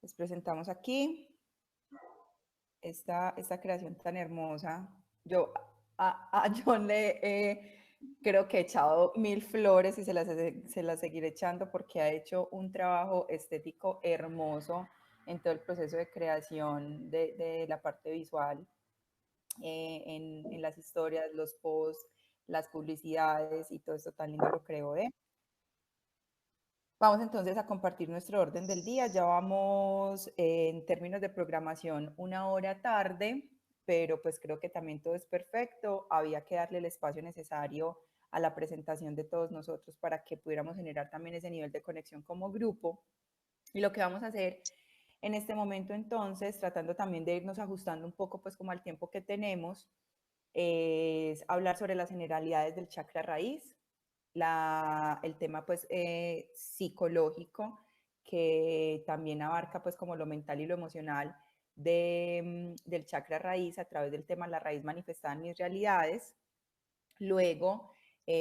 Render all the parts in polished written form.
Les presentamos aquí esta creación tan hermosa. Yo a John creo que he echado mil flores y se las seguiré echando porque ha hecho un trabajo estético hermoso en todo el proceso de creación de la parte visual, en las historias, los posts, las publicidades y todo esto tan lindo lo creo, ¿eh? Vamos entonces a compartir nuestro orden del día. Ya vamos en términos de programación 1 hora tarde, pero pues creo que también todo es perfecto. Había que darle el espacio necesario a la presentación de todos nosotros para que pudiéramos generar también ese nivel de conexión como grupo. Y lo que vamos a hacer en este momento entonces, tratando también de irnos ajustando un poco pues como al tiempo que tenemos, es hablar sobre las generalidades del chakra raíz, el tema pues psicológico que también abarca pues como lo mental y lo emocional del chakra raíz a través del tema la raíz manifestada en mis realidades. Luego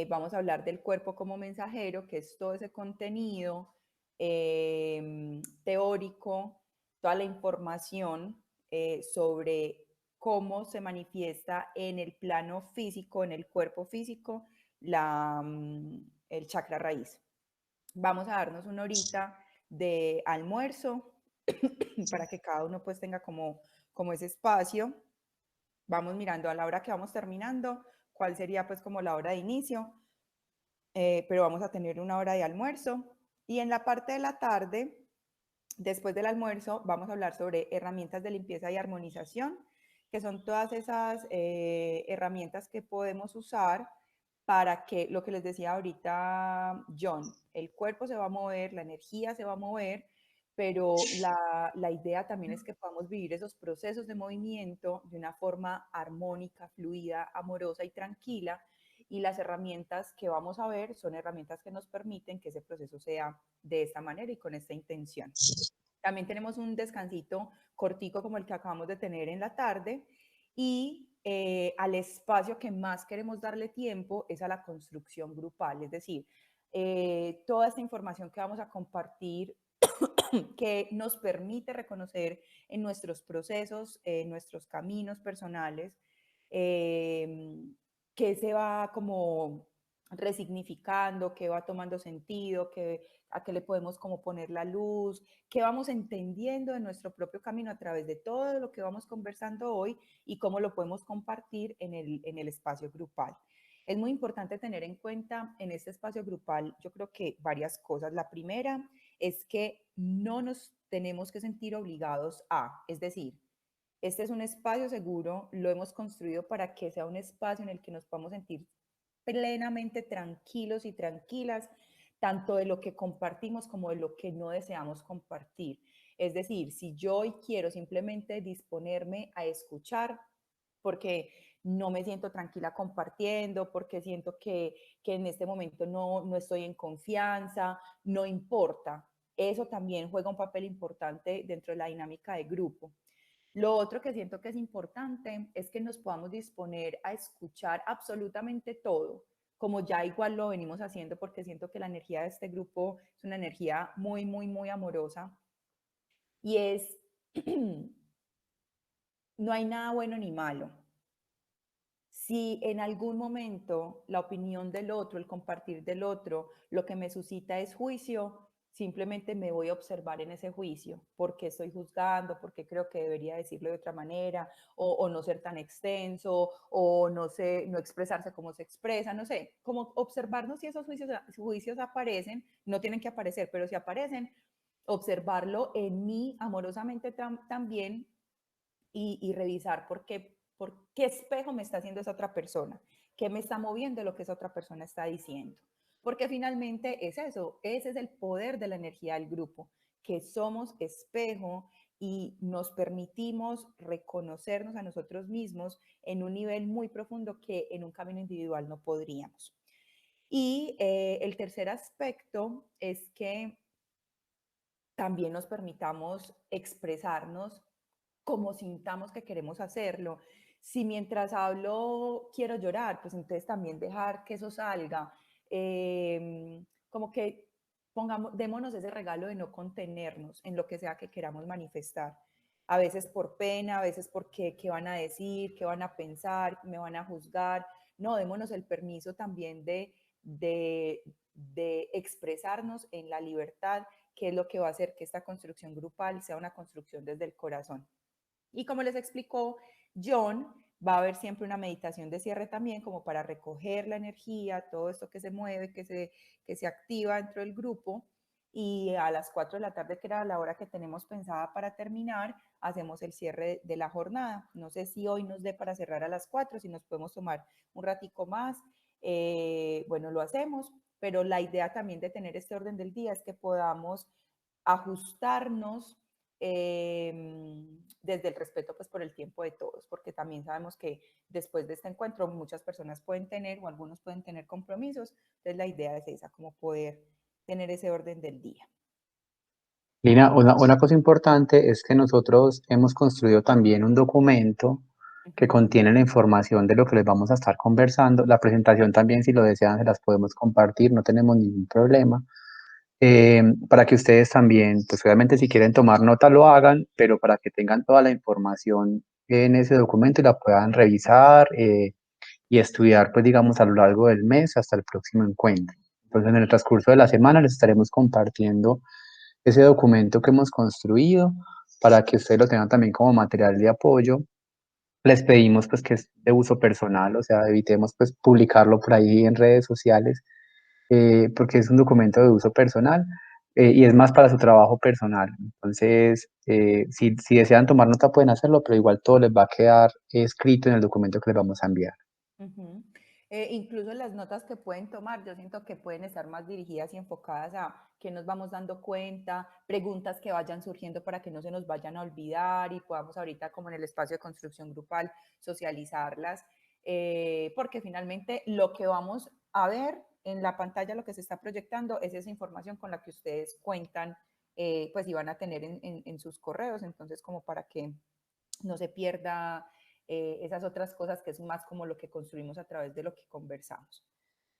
vamos a hablar del cuerpo como mensajero, que es todo ese contenido teórico, toda la información sobre cómo se manifiesta en el plano físico, en el cuerpo físico, el chakra raíz. Vamos a darnos una horita de almuerzo para que cada uno pues tenga como ese espacio. Vamos mirando a la hora que vamos terminando, cuál sería pues como la hora de inicio, pero vamos a tener una hora de almuerzo. Y en la parte de la tarde, después del almuerzo, vamos a hablar sobre herramientas de limpieza y armonización, que son todas esas herramientas que podemos usar para que, lo que les decía ahorita John, el cuerpo se va a mover, la energía se va a mover, pero la idea también es que podamos vivir esos procesos de movimiento de una forma armónica, fluida, amorosa y tranquila. Y las herramientas que vamos a ver son herramientas que nos permiten que ese proceso sea de esta manera y con esta intención. También tenemos un descansito cortico como el que acabamos de tener en la tarde y al espacio que más queremos darle tiempo es a la construcción grupal, es decir, toda esta información que vamos a compartir que nos permite reconocer en nuestros procesos, en nuestros caminos personales, eh, que se va como resignificando, que va tomando sentido, a qué le podemos como poner la luz, qué vamos entendiendo de nuestro propio camino a través de todo lo que vamos conversando hoy y cómo lo podemos compartir en el espacio grupal. Es muy importante tener en cuenta en este espacio grupal, yo creo que varias cosas. La primera es que no nos tenemos que sentir obligados a, es decir, este es un espacio seguro, lo hemos construido para que sea un espacio en el que nos podamos sentir plenamente tranquilos y tranquilas, tanto de lo que compartimos como de lo que no deseamos compartir. Es decir, si yo hoy quiero simplemente disponerme a escuchar, porque no me siento tranquila compartiendo, porque siento que en este momento no estoy en confianza, no importa. Eso también juega un papel importante dentro de la dinámica de grupo. Lo otro que siento que es importante es que nos podamos disponer a escuchar absolutamente todo, como ya igual lo venimos haciendo, porque siento que la energía de este grupo es una energía muy, muy, muy amorosa. Y es, no hay nada bueno ni malo. Si en algún momento la opinión del otro, el compartir del otro, lo que me suscita es juicio, simplemente me voy a observar en ese juicio, porque estoy juzgando, porque creo que debería decirlo de otra manera, o no ser tan extenso, o no sé, no expresarse como se expresa, no sé, como observarnos si esos juicios aparecen, no tienen que aparecer, pero si aparecen, observarlo en mí amorosamente también y revisar por qué espejo me está haciendo esa otra persona, qué me está moviendo lo que esa otra persona está diciendo. Porque finalmente es eso, ese es el poder de la energía del grupo, que somos espejo y nos permitimos reconocernos a nosotros mismos en un nivel muy profundo que en un camino individual no podríamos. Y el tercer aspecto es que también nos permitamos expresarnos como sintamos que queremos hacerlo. Si mientras hablo quiero llorar, pues entonces también dejar que eso salga. Como que démonos ese regalo de no contenernos en lo que sea que queramos manifestar. A veces por pena, a veces porque qué van a decir, qué van a pensar, me van a juzgar. No, démonos el permiso también de expresarnos en la libertad, que es lo que va a hacer que esta construcción grupal sea una construcción desde el corazón. Y como les explicó John, va a haber siempre una meditación de cierre también, como para recoger la energía, todo esto que se mueve, que se activa dentro del grupo. Y a las 4 de la tarde, que era la hora que tenemos pensada para terminar, hacemos el cierre de la jornada. No sé si hoy nos dé para cerrar a las 4, si nos podemos tomar un ratico más. Bueno, lo hacemos, pero la idea también de tener este orden del día es que podamos ajustarnos desde el respeto pues por el tiempo de todos, porque también sabemos que después de este encuentro muchas personas pueden tener o algunos pueden tener compromisos, entonces la idea es esa, como poder tener ese orden del día. Lina, una cosa importante es que nosotros hemos construido también un documento Uh que -huh, contiene la información de lo que les vamos a estar conversando. La presentación también, si lo desean, se las podemos compartir, no tenemos ningún problema. Para que ustedes también, pues obviamente si quieren tomar nota lo hagan, pero para que tengan toda la información en ese documento y la puedan revisar y estudiar, pues digamos, a lo largo del mes hasta el próximo encuentro. Entonces, en el transcurso de la semana les estaremos compartiendo ese documento que hemos construido para que ustedes lo tengan también como material de apoyo. Les pedimos pues que es de uso personal, o sea, evitemos pues publicarlo por ahí en redes sociales, porque es un documento de uso personal y es más para su trabajo personal. Entonces, si desean tomar nota pueden hacerlo, pero igual todo les va a quedar escrito en el documento que les vamos a enviar. uh -huh. Incluso las notas que pueden tomar, yo siento que pueden estar más dirigidas y enfocadas a que nos vamos dando cuenta, preguntas que vayan surgiendo para que no se nos vayan a olvidar y podamos ahorita como en el espacio de construcción grupal socializarlas, porque finalmente lo que vamos a ver en la pantalla, lo que se está proyectando es esa información con la que ustedes cuentan, pues y van a tener en sus correos, entonces como para que no se pierda esas otras cosas que es más como lo que construimos a través de lo que conversamos.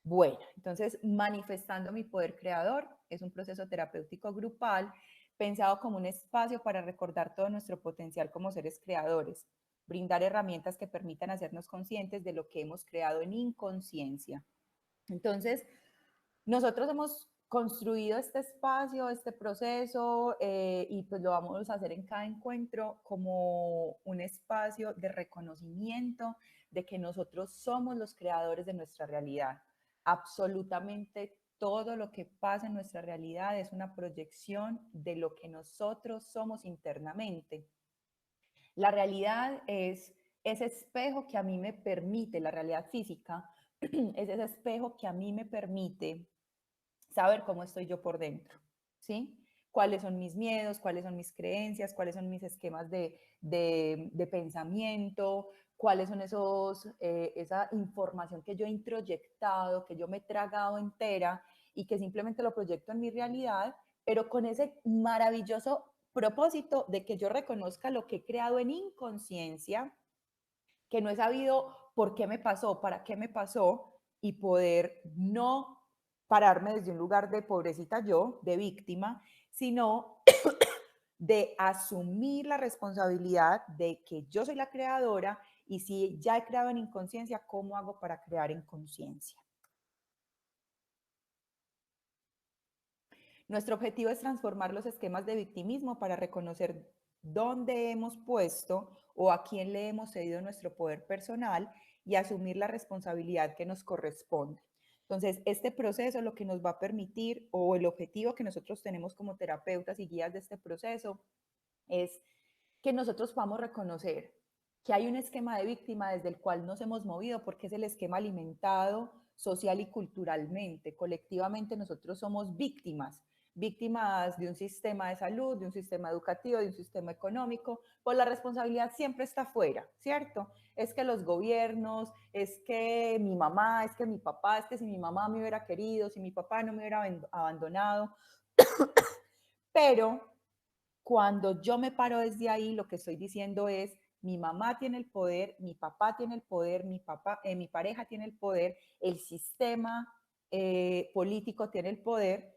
Bueno, entonces manifestando mi poder creador es un proceso terapéutico grupal pensado como un espacio para recordar todo nuestro potencial como seres creadores, brindar herramientas que permitan hacernos conscientes de lo que hemos creado en inconsciencia. Entonces, nosotros hemos construido este espacio, este proceso, y pues lo vamos a hacer en cada encuentro como un espacio de reconocimiento de que nosotros somos los creadores de nuestra realidad. Absolutamente todo lo que pasa en nuestra realidad es una proyección de lo que nosotros somos internamente. La realidad es ese espejo que a mí me permite, la realidad física, es ese espejo que a mí me permite saber cómo estoy yo por dentro, ¿sí? Cuáles son mis miedos, cuáles son mis creencias, cuáles son mis esquemas de pensamiento, cuáles son esa información que yo he introyectado, que yo me he tragado entera y que simplemente lo proyecto en mi realidad, pero con ese maravilloso propósito de que yo reconozca lo que he creado en inconsciencia, que no he sabido por qué me pasó, para qué me pasó, y poder no pararme desde un lugar de pobrecita yo, de víctima, sino de asumir la responsabilidad de que yo soy la creadora y si ya he creado en inconsciencia, ¿cómo hago para crear en conciencia? Nuestro objetivo es transformar los esquemas de victimismo para reconocer dónde hemos puesto o a quién le hemos cedido nuestro poder personal y asumir la responsabilidad que nos corresponde. Entonces, este proceso lo que nos va a permitir o el objetivo que nosotros tenemos como terapeutas y guías de este proceso es que nosotros podamos reconocer que hay un esquema de víctima desde el cual nos hemos movido porque es el esquema alimentado social y culturalmente. Colectivamente nosotros somos víctimas, víctimas de un sistema de salud, de un sistema educativo, de un sistema económico, pues la responsabilidad siempre está afuera, ¿cierto? Es que los gobiernos, es que mi mamá, es que mi papá, es que si mi mamá me hubiera querido, si mi papá no me hubiera abandonado, pero cuando yo me paro desde ahí, lo que estoy diciendo es, mi mamá tiene el poder, mi papá tiene el poder, mi pareja tiene el poder, el sistema político tiene el poder,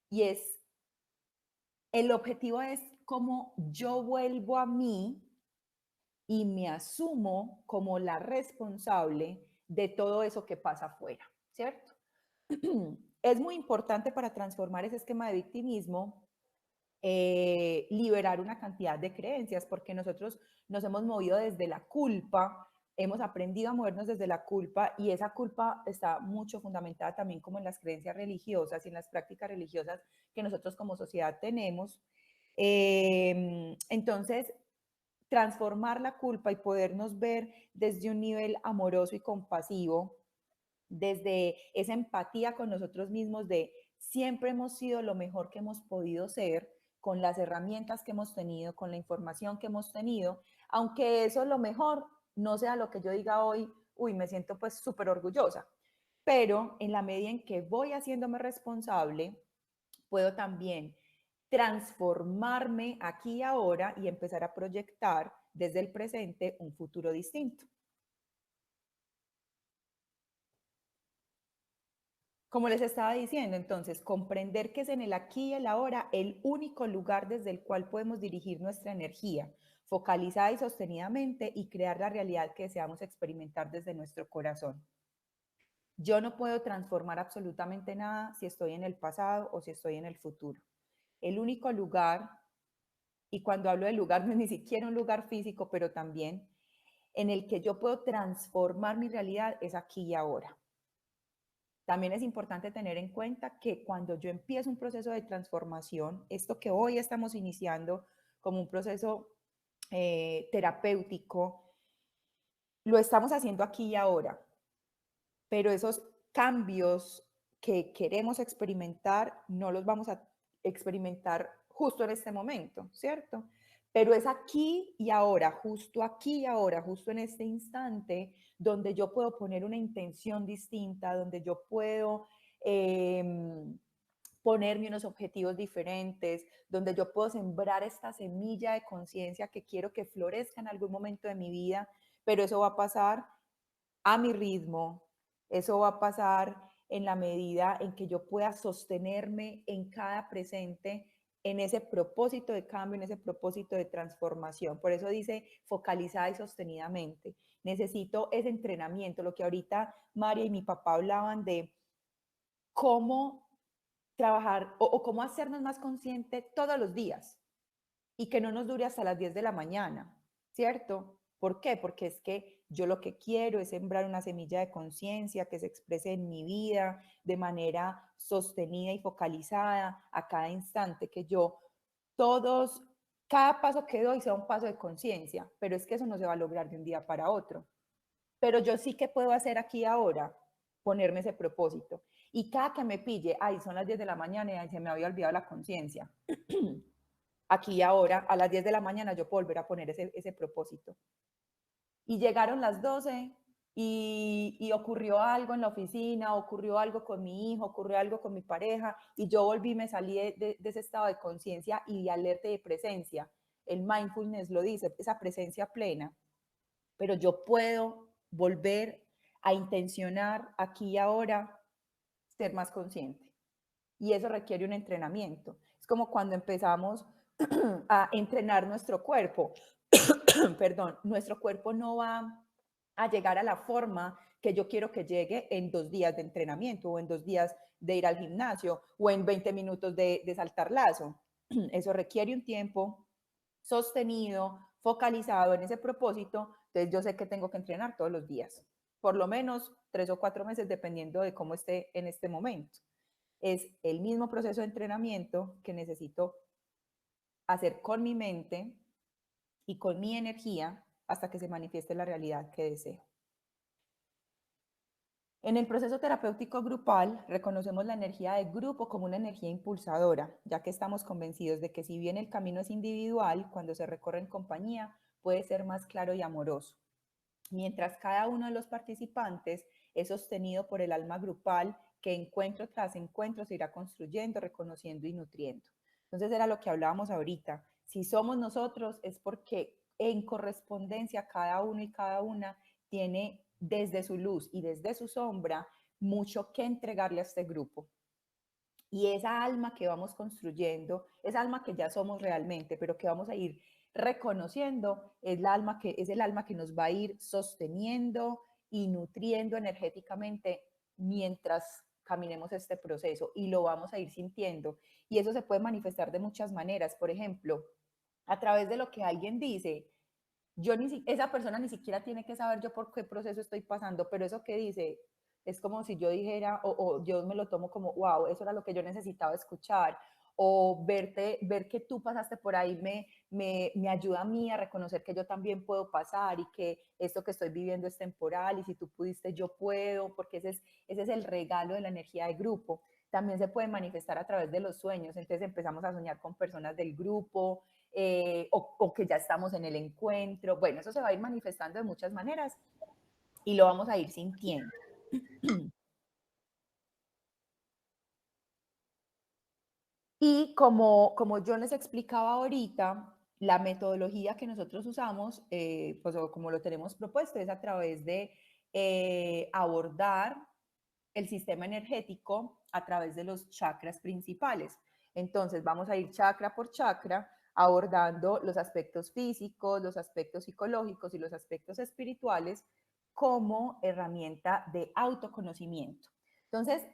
y el objetivo es cómo yo vuelvo a mí y me asumo como la responsable de todo eso que pasa afuera, ¿cierto? Es muy importante para transformar ese esquema de victimismo liberar una cantidad de creencias, porque nosotros nos hemos movido desde la culpa, hemos aprendido a movernos desde la culpa y esa culpa está mucho fundamentada también como en las creencias religiosas y en las prácticas religiosas que nosotros como sociedad tenemos. Entonces, transformar la culpa y podernos ver desde un nivel amoroso y compasivo, desde esa empatía con nosotros mismos de siempre hemos sido lo mejor que hemos podido ser, con las herramientas que hemos tenido, con la información que hemos tenido, aunque eso lo mejor no sea lo que yo diga hoy, uy, me siento pues súper orgullosa, pero en la medida en que voy haciéndome responsable, puedo también transformarme aquí y ahora y empezar a proyectar desde el presente un futuro distinto. Como les estaba diciendo, entonces, comprender que es en el aquí y el ahora el único lugar desde el cual podemos dirigir nuestra energía, focalizada y sostenidamente, y crear la realidad que deseamos experimentar desde nuestro corazón. Yo no puedo transformar absolutamente nada si estoy en el pasado o si estoy en el futuro. El único lugar, y cuando hablo de lugar no es ni siquiera un lugar físico, pero también en el que yo puedo transformar mi realidad es aquí y ahora. También es importante tener en cuenta que cuando yo empiezo un proceso de transformación, esto que hoy estamos iniciando como un proceso terapéutico, lo estamos haciendo aquí y ahora, pero esos cambios que queremos experimentar no los vamos a experimentar justo en este momento, ¿cierto? Pero es aquí y ahora, justo en este instante, donde yo puedo poner una intención distinta, donde yo puedo ponerme unos objetivos diferentes, donde yo puedo sembrar esta semilla de conciencia que quiero que florezca en algún momento de mi vida, pero eso va a pasar a mi ritmo, eso va a pasar en la medida en que yo pueda sostenerme en cada presente, en ese propósito de cambio, en ese propósito de transformación. Por eso dice focalizada y sostenidamente. Necesito ese entrenamiento, lo que ahorita María y mi papá hablaban de cómo trabajar o cómo hacernos más conscientes todos los días y que no nos dure hasta las 10 de la mañana, ¿cierto? ¿Por qué? Porque es que yo lo que quiero es sembrar una semilla de conciencia que se exprese en mi vida de manera sostenida y focalizada a cada instante, que yo todos, cada paso que doy sea un paso de conciencia, pero es que eso no se va a lograr de un día para otro. Pero yo sí que puedo hacer aquí ahora, ponerme ese propósito. Y cada que me pille, ay, son las 10 de la mañana y ay, se me había olvidado la conciencia. Aquí y ahora, a las 10 de la mañana, yo puedo volver a poner ese propósito. Y llegaron las 12 y ocurrió algo en la oficina, ocurrió algo con mi hijo, ocurrió algo con mi pareja, y yo volví, me salí de ese estado de conciencia y de alerta y de presencia. El mindfulness lo dice, esa presencia plena. Pero yo puedo volver a intencionar aquí y ahora ser más consciente. Y eso requiere un entrenamiento. Es como cuando empezamos a entrenar nuestro cuerpo. Perdón, nuestro cuerpo no va a llegar a la forma que yo quiero que llegue en 2 días de entrenamiento o en 2 días de ir al gimnasio o en 20 minutos de saltar lazo. Eso requiere un tiempo sostenido, focalizado en ese propósito. Entonces yo sé que tengo que entrenar todos los días, por lo menos 3 o 4 meses, dependiendo de cómo esté en este momento. Es el mismo proceso de entrenamiento que necesito hacer con mi mente y con mi energía hasta que se manifieste la realidad que deseo. En el proceso terapéutico grupal, reconocemos la energía de grupo como una energía impulsadora, ya que estamos convencidos de que si bien el camino es individual, cuando se recorre en compañía, puede ser más claro y amoroso. Mientras cada uno de los participantes es sostenido por el alma grupal que encuentro tras encuentro se irá construyendo, reconociendo y nutriendo. Entonces era lo que hablábamos ahorita. Si somos nosotros es porque en correspondencia cada uno y cada una tiene desde su luz y desde su sombra mucho que entregarle a este grupo. Y esa alma que vamos construyendo, esa alma que ya somos realmente, pero que vamos a ir reconociendo, es el alma que nos va a ir sosteniendo y nutriendo energéticamente mientras caminemos este proceso y lo vamos a ir sintiendo. Y eso se puede manifestar de muchas maneras. Por ejemplo, a través de lo que alguien dice, esa persona ni siquiera tiene que saber yo por qué proceso estoy pasando, pero eso que dice es como si yo dijera, o yo me lo tomo como, wow, eso era lo que yo necesitaba escuchar, o ver que tú pasaste por ahí me ayuda a mí a reconocer que yo también puedo pasar y que esto que estoy viviendo es temporal y si tú pudiste, yo puedo, porque ese es el regalo de la energía de grupo. También se puede manifestar a través de los sueños, entonces empezamos a soñar con personas del grupo, o que ya estamos en el encuentro. Bueno, eso se va a ir manifestando de muchas maneras y lo vamos a ir sintiendo. Y como yo les explicaba ahorita, la metodología que nosotros usamos, pues como lo tenemos propuesto, es a través de abordar el sistema energético a través de los chakras principales. Entonces vamos a ir chakra por chakra abordando los aspectos físicos, los aspectos psicológicos y los aspectos espirituales como herramienta de autoconocimiento. Entonces,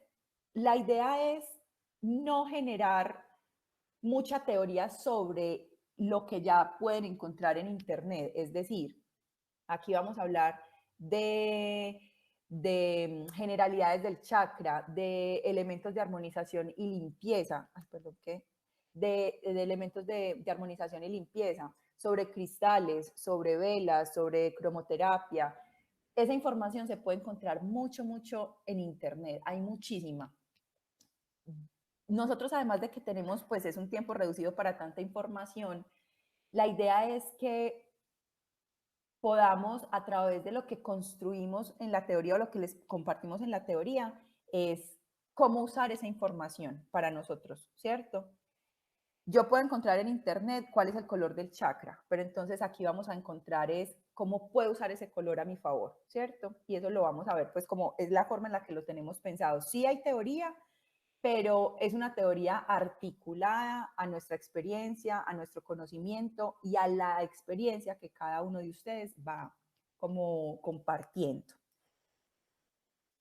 la idea es no generar mucha teoría sobre lo que ya pueden encontrar en Internet. Es decir, aquí vamos a hablar de generalidades del chakra, de elementos de armonización y limpieza, ay, perdón, ¿qué? De elementos de armonización y limpieza, sobre cristales, sobre velas, sobre cromoterapia. Esa información se puede encontrar mucho en Internet, hay muchísima. Nosotros, además de que tenemos, pues es un tiempo reducido para tanta información, la idea es que podamos, a través de lo que construimos en la teoría o lo que les compartimos en la teoría, es cómo usar esa información para nosotros, ¿cierto? Yo puedo encontrar en internet cuál es el color del chakra, pero entonces aquí vamos a encontrar es cómo puedo usar ese color a mi favor, ¿cierto? Y eso lo vamos a ver, pues como es la forma en la que lo tenemos pensado. Sí hay teoría, pero es una teoría articulada a nuestra experiencia, a nuestro conocimiento y a la experiencia que cada uno de ustedes va como compartiendo.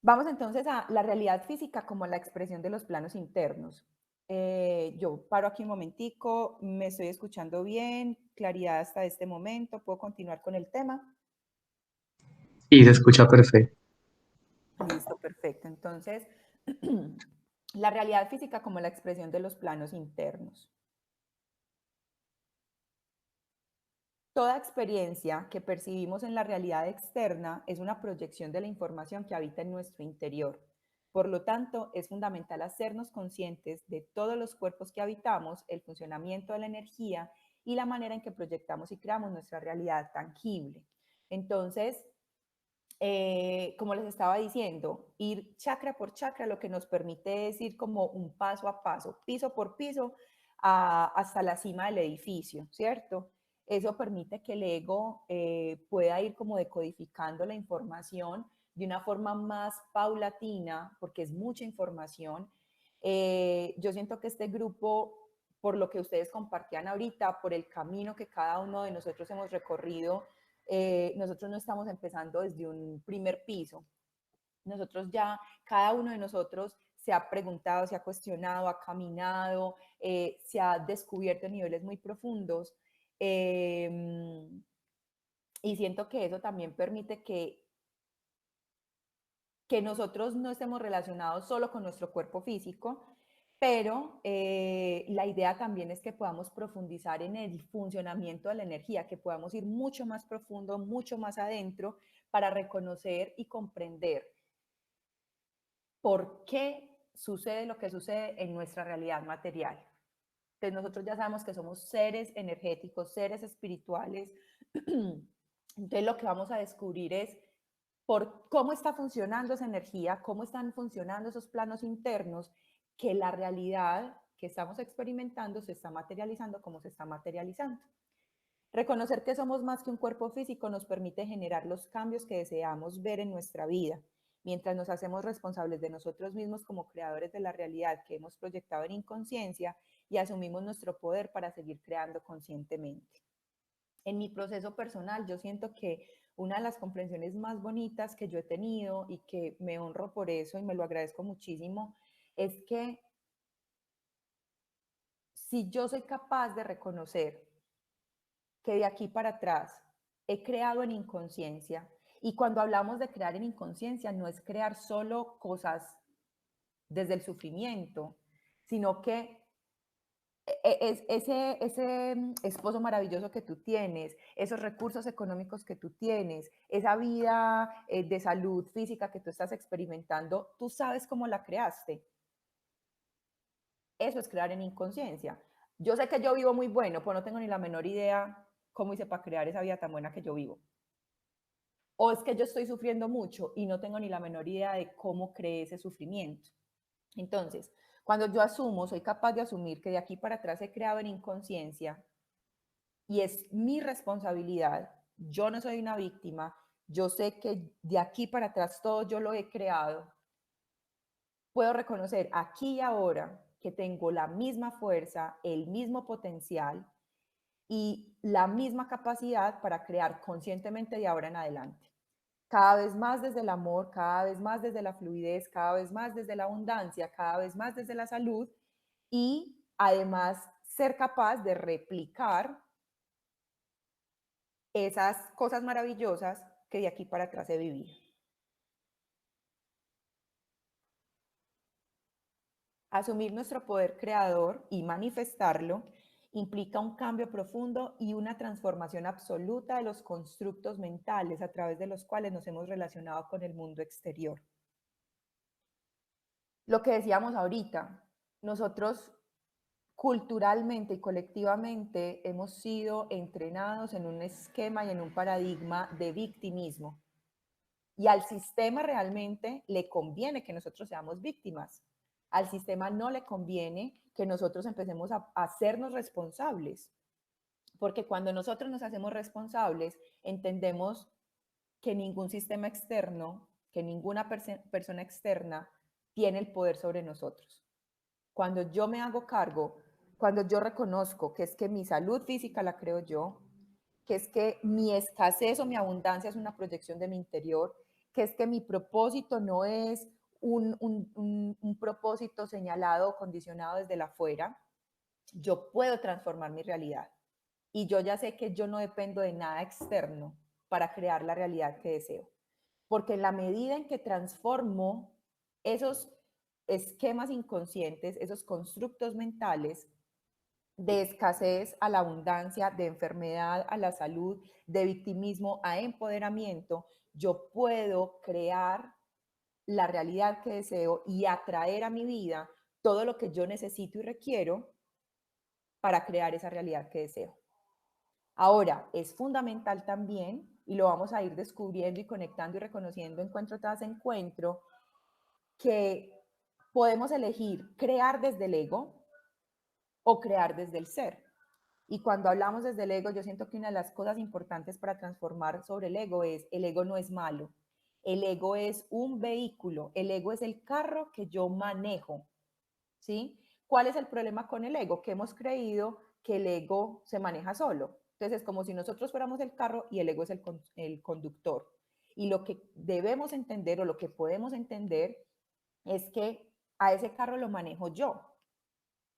Vamos entonces a la realidad física como la expresión de los planos internos. Yo paro aquí un momentico, me estoy escuchando bien, claridad hasta este momento, ¿puedo continuar con el tema? Y se escucha perfecto. Listo, perfecto. Entonces, la realidad física como la expresión de los planos internos. Toda experiencia que percibimos en la realidad externa es una proyección de la información que habita en nuestro interior. Por lo tanto, es fundamental hacernos conscientes de todos los cuerpos que habitamos, el funcionamiento de la energía y la manera en que proyectamos y creamos nuestra realidad tangible. Entonces, como les estaba diciendo, ir chakra por chakra lo que nos permite es ir como un paso a paso, piso por piso, hasta la cima del edificio, ¿cierto? Eso permite que el ego pueda ir como decodificando la información de una forma más paulatina, porque es mucha información. Yo siento que este grupo, por lo que ustedes compartían ahorita, por el camino que cada uno de nosotros hemos recorrido, nosotros no estamos empezando desde un primer piso. Nosotros ya, cada uno de nosotros se ha preguntado, se ha cuestionado, ha caminado, se ha descubierto en niveles muy profundos. Y siento que eso también permite que nosotros no estemos relacionados solo con nuestro cuerpo físico, pero la idea también es que podamos profundizar en el funcionamiento de la energía, que podamos ir mucho más profundo, mucho más adentro para reconocer y comprender por qué sucede lo que sucede en nuestra realidad material. Entonces nosotros ya sabemos que somos seres energéticos, seres espirituales. Entonces lo que vamos a descubrir es por cómo está funcionando esa energía, cómo están funcionando esos planos internos, que la realidad que estamos experimentando se está materializando como se está materializando. Reconocer que somos más que un cuerpo físico nos permite generar los cambios que deseamos ver en nuestra vida mientras nos hacemos responsables de nosotros mismos como creadores de la realidad que hemos proyectado en inconsciencia y asumimos nuestro poder para seguir creando conscientemente. En mi proceso personal, yo siento que una de las comprensiones más bonitas que yo he tenido y que me honro por eso y me lo agradezco muchísimo, es que si yo soy capaz de reconocer que de aquí para atrás he creado en inconsciencia, y cuando hablamos de crear en inconsciencia no es crear solo cosas desde el sufrimiento, sino que ese esposo maravilloso que tú tienes, esos recursos económicos que tú tienes, esa vida de salud física que tú estás experimentando, tú sabes cómo la creaste. Eso es crear en inconsciencia. Yo sé que yo vivo muy bueno, pero no tengo ni la menor idea cómo hice para crear esa vida tan buena que yo vivo. O es que yo estoy sufriendo mucho y no tengo ni la menor idea de cómo creé ese sufrimiento. Entonces, cuando yo asumo, soy capaz de asumir que de aquí para atrás he creado en inconsciencia y es mi responsabilidad, yo no soy una víctima, yo sé que de aquí para atrás todo yo lo he creado, puedo reconocer aquí y ahora que tengo la misma fuerza, el mismo potencial y la misma capacidad para crear conscientemente de ahora en adelante. Cada vez más desde el amor, cada vez más desde la fluidez, cada vez más desde la abundancia, cada vez más desde la salud y además ser capaz de replicar esas cosas maravillosas que de aquí para atrás he vivido. Asumir nuestro poder creador y manifestarlo implica un cambio profundo y una transformación absoluta de los constructos mentales a través de los cuales nos hemos relacionado con el mundo exterior. Lo que decíamos ahorita, nosotros culturalmente y colectivamente hemos sido entrenados en un esquema y en un paradigma de victimismo. Y al sistema realmente le conviene que nosotros seamos víctimas. Al sistema no le conviene que nosotros empecemos a hacernos responsables. Porque cuando nosotros nos hacemos responsables, entendemos que ningún sistema externo, que ninguna persona externa tiene el poder sobre nosotros. Cuando yo me hago cargo, cuando yo reconozco que es que mi salud física la creo yo, que es que mi escasez o mi abundancia es una proyección de mi interior, que es que mi propósito no es un propósito señalado o condicionado desde la afuera, yo puedo transformar mi realidad. Y yo ya sé que yo no dependo de nada externo para crear la realidad que deseo. Porque en la medida en que transformo esos esquemas inconscientes, esos constructos mentales, de escasez a la abundancia, de enfermedad a la salud, de victimismo a empoderamiento, yo puedo crear la realidad que deseo y atraer a mi vida todo lo que yo necesito y requiero para crear esa realidad que deseo. Ahora, es fundamental también, y lo vamos a ir descubriendo y conectando y reconociendo encuentro tras encuentro, que podemos elegir crear desde el ego o crear desde el ser. Y cuando hablamos desde el ego, yo siento que una de las cosas importantes para transformar sobre el ego no es malo. El ego es un vehículo, el ego es el carro que yo manejo, ¿sí? ¿Cuál es el problema con el ego? Que hemos creído que el ego se maneja solo. Entonces es como si nosotros fuéramos el carro y el ego es el conductor. Y lo que debemos entender o lo que podemos entender es que a ese carro lo manejo yo.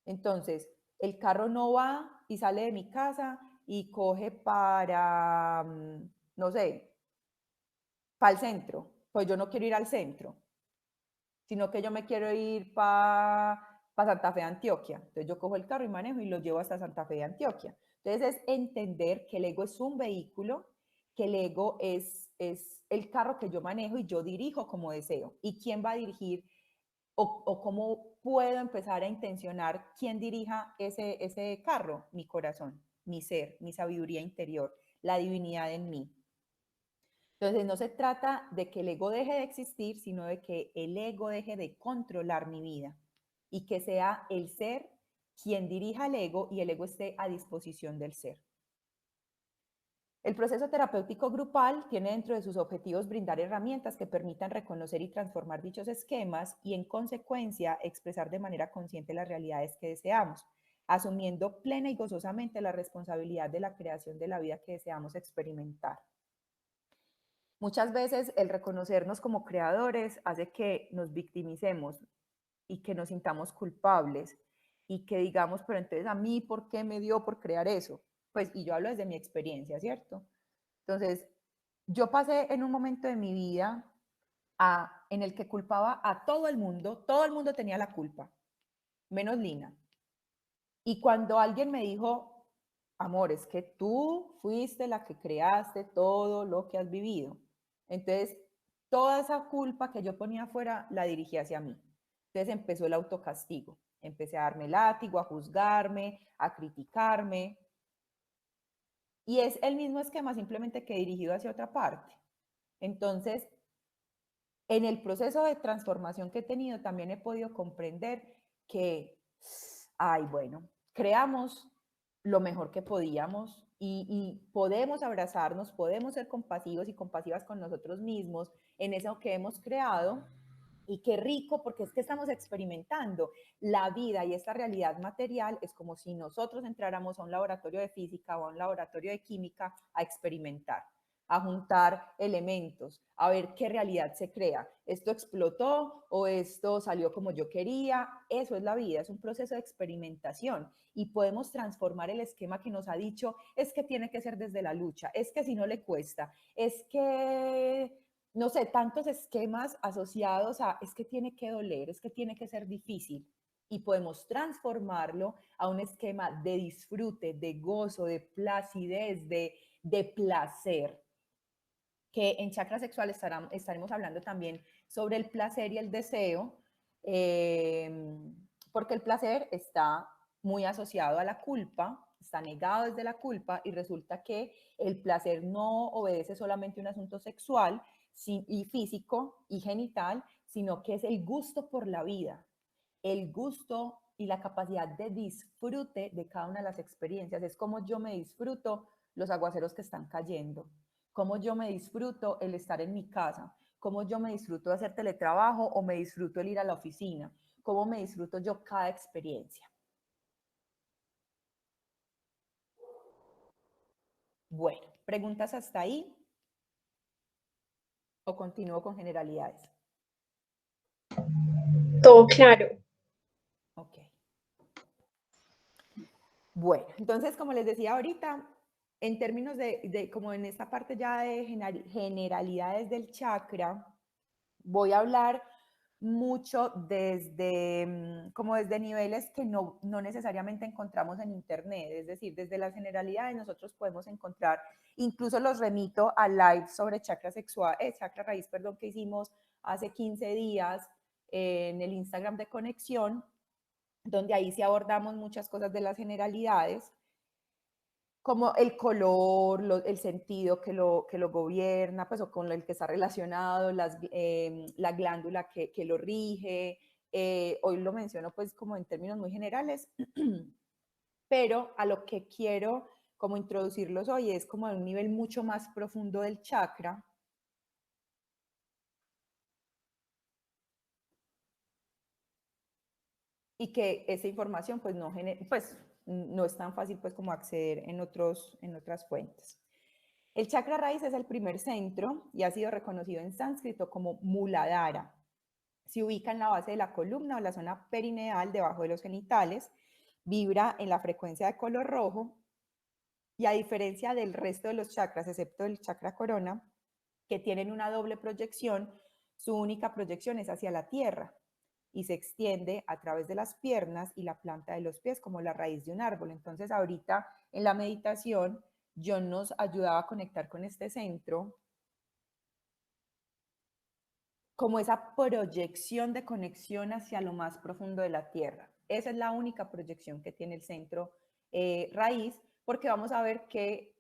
Entonces, el carro no va y sale de mi casa y coge para, no sé, para el centro. Pues yo no quiero ir al centro, sino que yo me quiero ir para Santa Fe, Antioquia. Entonces yo cojo el carro y manejo y lo llevo hasta Santa Fe, Antioquia. Entonces es entender que el ego es un vehículo, que el ego es el carro que yo manejo y yo dirijo como deseo. ¿Y quién va a dirigir o cómo puedo empezar a intencionar quién dirija ese carro? Mi corazón, mi ser, mi sabiduría interior, la divinidad en mí. Entonces, no se trata de que el ego deje de existir, sino de que el ego deje de controlar mi vida y que sea el ser quien dirija el ego y el ego esté a disposición del ser. El proceso terapéutico grupal tiene dentro de sus objetivos brindar herramientas que permitan reconocer y transformar dichos esquemas y, en consecuencia, expresar de manera consciente las realidades que deseamos, asumiendo plena y gozosamente la responsabilidad de la creación de la vida que deseamos experimentar. Muchas veces el reconocernos como creadores hace que nos victimicemos y que nos sintamos culpables y que digamos, pero entonces a mí, ¿por qué me dio por crear eso? Pues, y yo hablo desde mi experiencia, ¿cierto? Entonces, yo pasé en un momento de mi vida en el que culpaba a todo el mundo tenía la culpa, menos Lina. Y cuando alguien me dijo, amor, es que tú fuiste la que creaste todo lo que has vivido. Entonces, toda esa culpa que yo ponía afuera la dirigí hacia mí. Entonces empezó el autocastigo. Empecé a darme látigo, a juzgarme, a criticarme. Y es el mismo esquema, simplemente que dirigido hacia otra parte. Entonces, en el proceso de transformación que he tenido, también he podido comprender que, ay, bueno, creamos lo mejor que podíamos y podemos abrazarnos, podemos ser compasivos y compasivas con nosotros mismos en eso que hemos creado. Y qué rico, porque es que estamos experimentando la vida y esta realidad material. Es como si nosotros entráramos a un laboratorio de física o a un laboratorio de química a experimentar, a juntar elementos, a ver qué realidad se crea. ¿Esto explotó o esto salió como yo quería? Eso es la vida, es un proceso de experimentación y podemos transformar el esquema que nos ha dicho, es que tiene que ser desde la lucha, es que si no le cuesta, es que no sé, tantos esquemas asociados a es que tiene que doler, es que tiene que ser difícil. Y podemos transformarlo a un esquema de disfrute, de gozo, de placidez, de placer. Que en chakra sexual estaremos hablando también sobre el placer y el deseo, porque el placer está muy asociado a la culpa, está negado desde la culpa y resulta que el placer no obedece solamente a un asunto sexual y físico y genital, sino que es el gusto por la vida, el gusto y la capacidad de disfrute de cada una de las experiencias. Es como yo me disfruto los aguaceros que están cayendo, cómo yo me disfruto el estar en mi casa, cómo yo me disfruto de hacer teletrabajo o me disfruto el ir a la oficina, cómo me disfruto yo cada experiencia. Bueno, ¿preguntas hasta ahí o continúo con generalidades? Todo claro. Ok. Bueno, entonces, como les decía ahorita, en términos como en esta parte ya de generalidades del chakra, voy a hablar mucho como desde niveles que no necesariamente encontramos en internet, es decir, desde las generalidades nosotros podemos encontrar, incluso los remito al live sobre chakra sexual, chakra raíz, perdón, que hicimos hace 15 días en el Instagram de Conexión, donde ahí sí abordamos muchas cosas de las generalidades, como el color, el sentido que lo gobierna, pues o con el que está relacionado, la glándula que lo rige. Hoy lo menciono pues como en términos muy generales, pero a lo que quiero como introducirlos hoy es como a un nivel mucho más profundo del chakra. Y que esa información pues no es tan fácil pues como acceder en otras fuentes. El chakra raíz es el primer centro y ha sido reconocido en sánscrito como Muladhara. Se ubica en la base de la columna o la zona perineal debajo de los genitales, vibra en la frecuencia de color rojo y, a diferencia del resto de los chakras, excepto el chakra corona, que tienen una doble proyección, su única proyección es hacia la tierra y se extiende a través de las piernas y la planta de los pies como la raíz de un árbol. Entonces ahorita en la meditación John nos ayudaba a conectar con este centro como esa proyección de conexión hacia lo más profundo de la tierra. Esa es la única proyección que tiene el centro raíz, porque vamos a ver que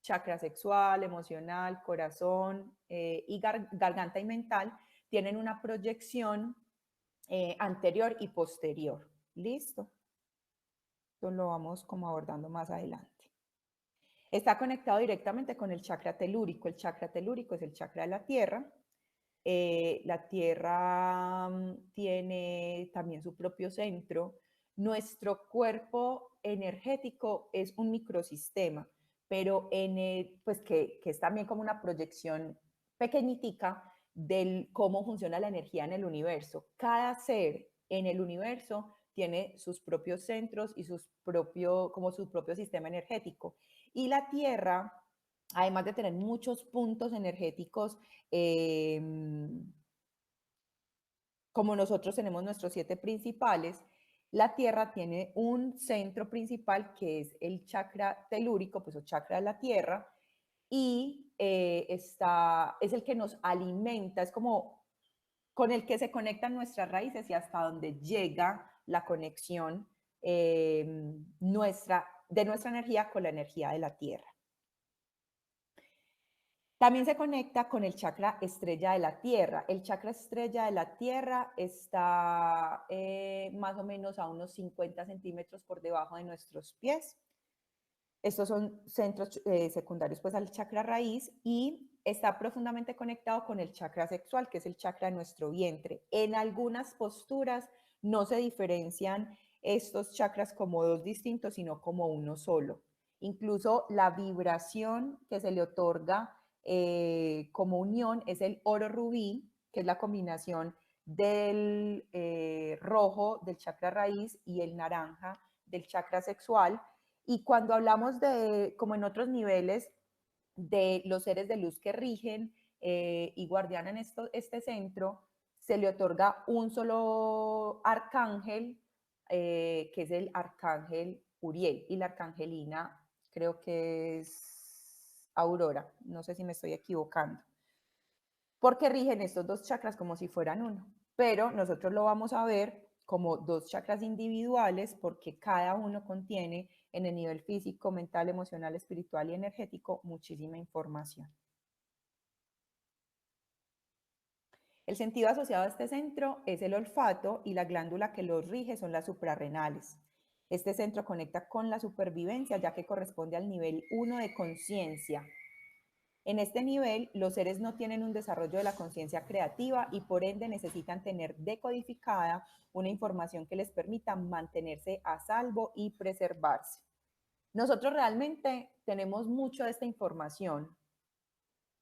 chakra sexual, emocional, corazón y garganta y mental tienen una proyección anterior y posterior. ¿Listo? Esto lo vamos como abordando más adelante. Está conectado directamente con el chakra telúrico. El chakra telúrico es el chakra de la tierra. La tierra tiene también su propio centro. Nuestro cuerpo energético es un microsistema, pero pues que es también como una proyección pequeñitica de cómo funciona la energía en el universo. Cada ser en el universo tiene sus propios centros y como su propio sistema energético. Y la Tierra, además de tener muchos puntos energéticos, eh, como nosotros tenemos nuestros 7 principales, la Tierra tiene un centro principal que es el chakra telúrico, pues el chakra de la Tierra, y es el que nos alimenta, es como con el que se conectan nuestras raíces y hasta donde llega la conexión de nuestra energía con la energía de la Tierra. También se conecta con el chakra estrella de la Tierra. El chakra estrella de la Tierra está más o menos a unos 50 centímetros por debajo de nuestros pies. Estos son centros secundarios pues al chakra raíz y está profundamente conectado con el chakra sexual, que es el chakra de nuestro vientre. En algunas posturas no se diferencian estos chakras como dos distintos, sino como uno solo. Incluso la vibración que se le otorga como unión es el oro rubí, que es la combinación del rojo del chakra raíz y el naranja del chakra sexual. Y cuando hablamos de, como en otros niveles, de los seres de luz que rigen y guardianan este centro, se le otorga un solo arcángel, que es el arcángel Uriel, y la arcangelina creo que es Aurora, no sé si me estoy equivocando, porque rigen estos dos chakras como si fueran uno, pero nosotros lo vamos a ver como dos chakras individuales porque cada uno contiene en el nivel físico, mental, emocional, espiritual y energético muchísima información. El sentido asociado a este centro es el olfato y la glándula que lo rige son las suprarrenales. Este centro conecta con la supervivencia ya que corresponde al nivel 1 de conciencia. En este nivel, los seres no tienen un desarrollo de la conciencia creativa y por ende necesitan tener decodificada una información que les permita mantenerse a salvo y preservarse. Nosotros realmente tenemos mucho de esta información.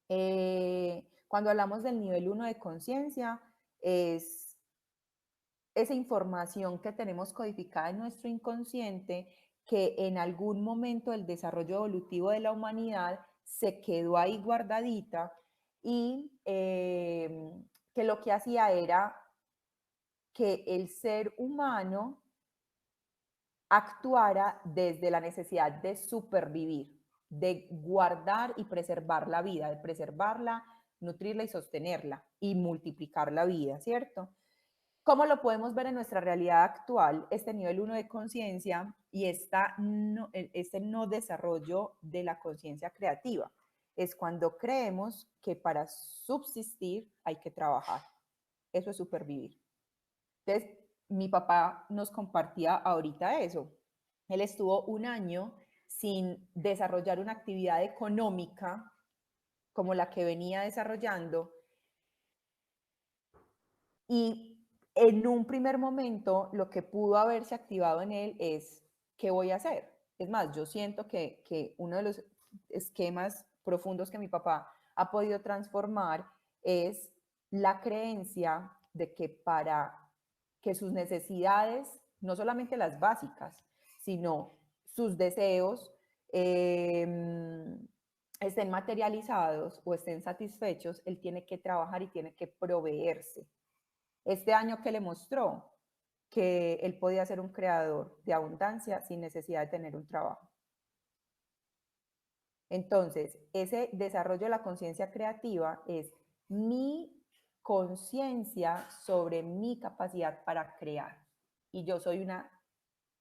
Cuando hablamos del nivel 1 de conciencia, es esa información que tenemos codificada en nuestro inconsciente que en algún momento del desarrollo evolutivo de la humanidad se quedó ahí guardadita y que lo que hacía era que el ser humano actuara desde la necesidad de supervivir, de guardar y preservar la vida, de preservarla, nutrirla y sostenerla y multiplicar la vida, ¿cierto? ¿Cómo lo podemos ver en nuestra realidad actual, este nivel 1 de conciencia y este no desarrollo de la conciencia creativa? Es cuando creemos que para subsistir hay que trabajar. Eso es supervivir. Entonces, mi papá nos compartía ahorita eso. Él estuvo un año sin desarrollar una actividad económica como la que venía desarrollando y en un primer momento lo que pudo haberse activado en él es, ¿qué voy a hacer? Es más, yo siento que uno de los esquemas profundos que mi papá ha podido transformar es la creencia de que para que sus necesidades, no solamente las básicas, sino sus deseos, estén materializados o estén satisfechos, él tiene que trabajar y tiene que proveerse. Este año que le mostró que él podía ser un creador de abundancia sin necesidad de tener un trabajo. Entonces, ese desarrollo de la conciencia creativa es mi conciencia sobre mi capacidad para crear. Y yo soy una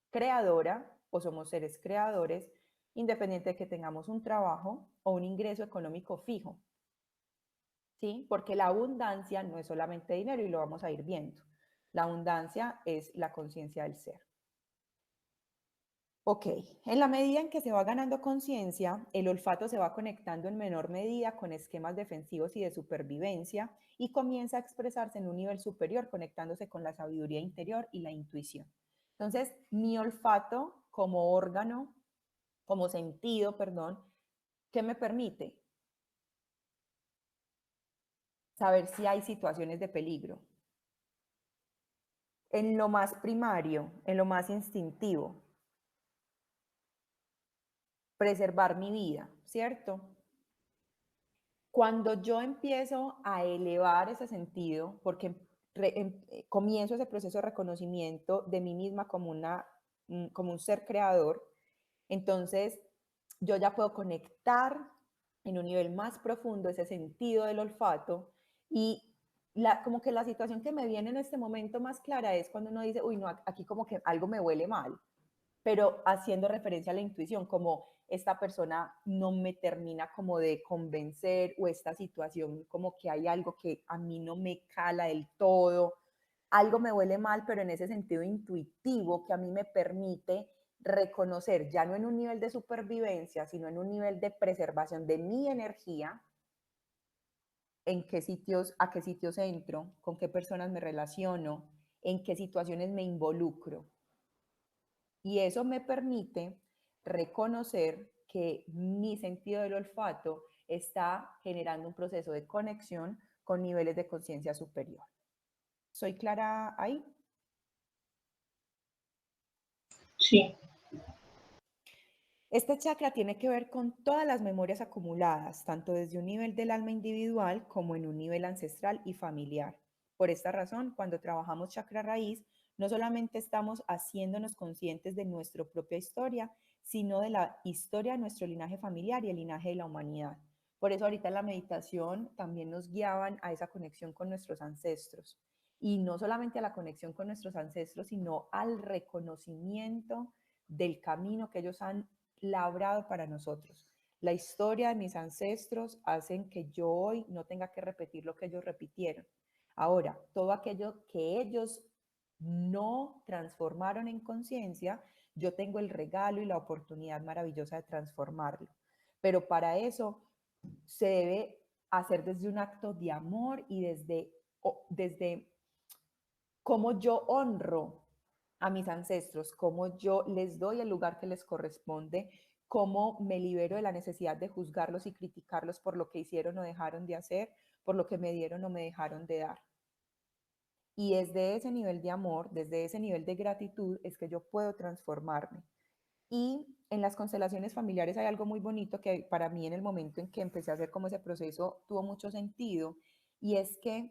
creadora o somos seres creadores, independiente de que tengamos un trabajo o un ingreso económico fijo. ¿Sí? Porque la abundancia no es solamente dinero y lo vamos a ir viendo. La abundancia es la conciencia del ser. Ok, en la medida en que se va ganando conciencia, el olfato se va conectando en menor medida con esquemas defensivos y de supervivencia y comienza a expresarse en un nivel superior, conectándose con la sabiduría interior y la intuición. Entonces, mi olfato como órgano, como sentido, perdón, ¿qué me permite? Saber si hay situaciones de peligro. En lo más primario, en lo más instintivo, preservar mi vida, ¿cierto? Cuando yo empiezo a elevar ese sentido, porque comienzo ese proceso de reconocimiento de mí misma como, como un ser creador, entonces yo ya puedo conectar en un nivel más profundo ese sentido del olfato y como que la situación que me viene en este momento más clara es cuando uno dice, uy, no, aquí como que algo me huele mal, pero haciendo referencia a la intuición, como esta persona no me termina como de convencer o esta situación como que hay algo que a mí no me cala del todo, algo me huele mal, pero en ese sentido intuitivo que a mí me permite reconocer, ya no en un nivel de supervivencia, sino en un nivel de preservación de mi energía, en qué sitios, a qué sitios entro, con qué personas me relaciono, en qué situaciones me involucro. Y eso me permite reconocer que mi sentido del olfato está generando un proceso de conexión con niveles de conciencia superior. ¿Soy clara ahí? Sí. Este chakra tiene que ver con todas las memorias acumuladas, tanto desde un nivel del alma individual como en un nivel ancestral y familiar. Por esta razón, cuando trabajamos chakra raíz, no solamente estamos haciéndonos conscientes de nuestra propia historia, sino de la historia de nuestro linaje familiar y el linaje de la humanidad. Por eso ahorita en la meditación también nos guiaban a esa conexión con nuestros ancestros. Y no solamente a la conexión con nuestros ancestros, sino al reconocimiento del camino que ellos han labrado para nosotros. La historia de mis ancestros hacen que yo hoy no tenga que repetir lo que ellos repitieron. Ahora, todo aquello que ellos no transformaron en conciencia, yo tengo el regalo y la oportunidad maravillosa de transformarlo. Pero para eso se debe hacer desde un acto de amor y desde cómo yo honro a mis ancestros, cómo yo les doy el lugar que les corresponde, cómo me libero de la necesidad de juzgarlos y criticarlos por lo que hicieron o dejaron de hacer, por lo que me dieron o me dejaron de dar. Y desde ese nivel de amor, desde ese nivel de gratitud, es que yo puedo transformarme. Y en las constelaciones familiares hay algo muy bonito que para mí en el momento en que empecé a hacer como ese proceso tuvo mucho sentido, y es que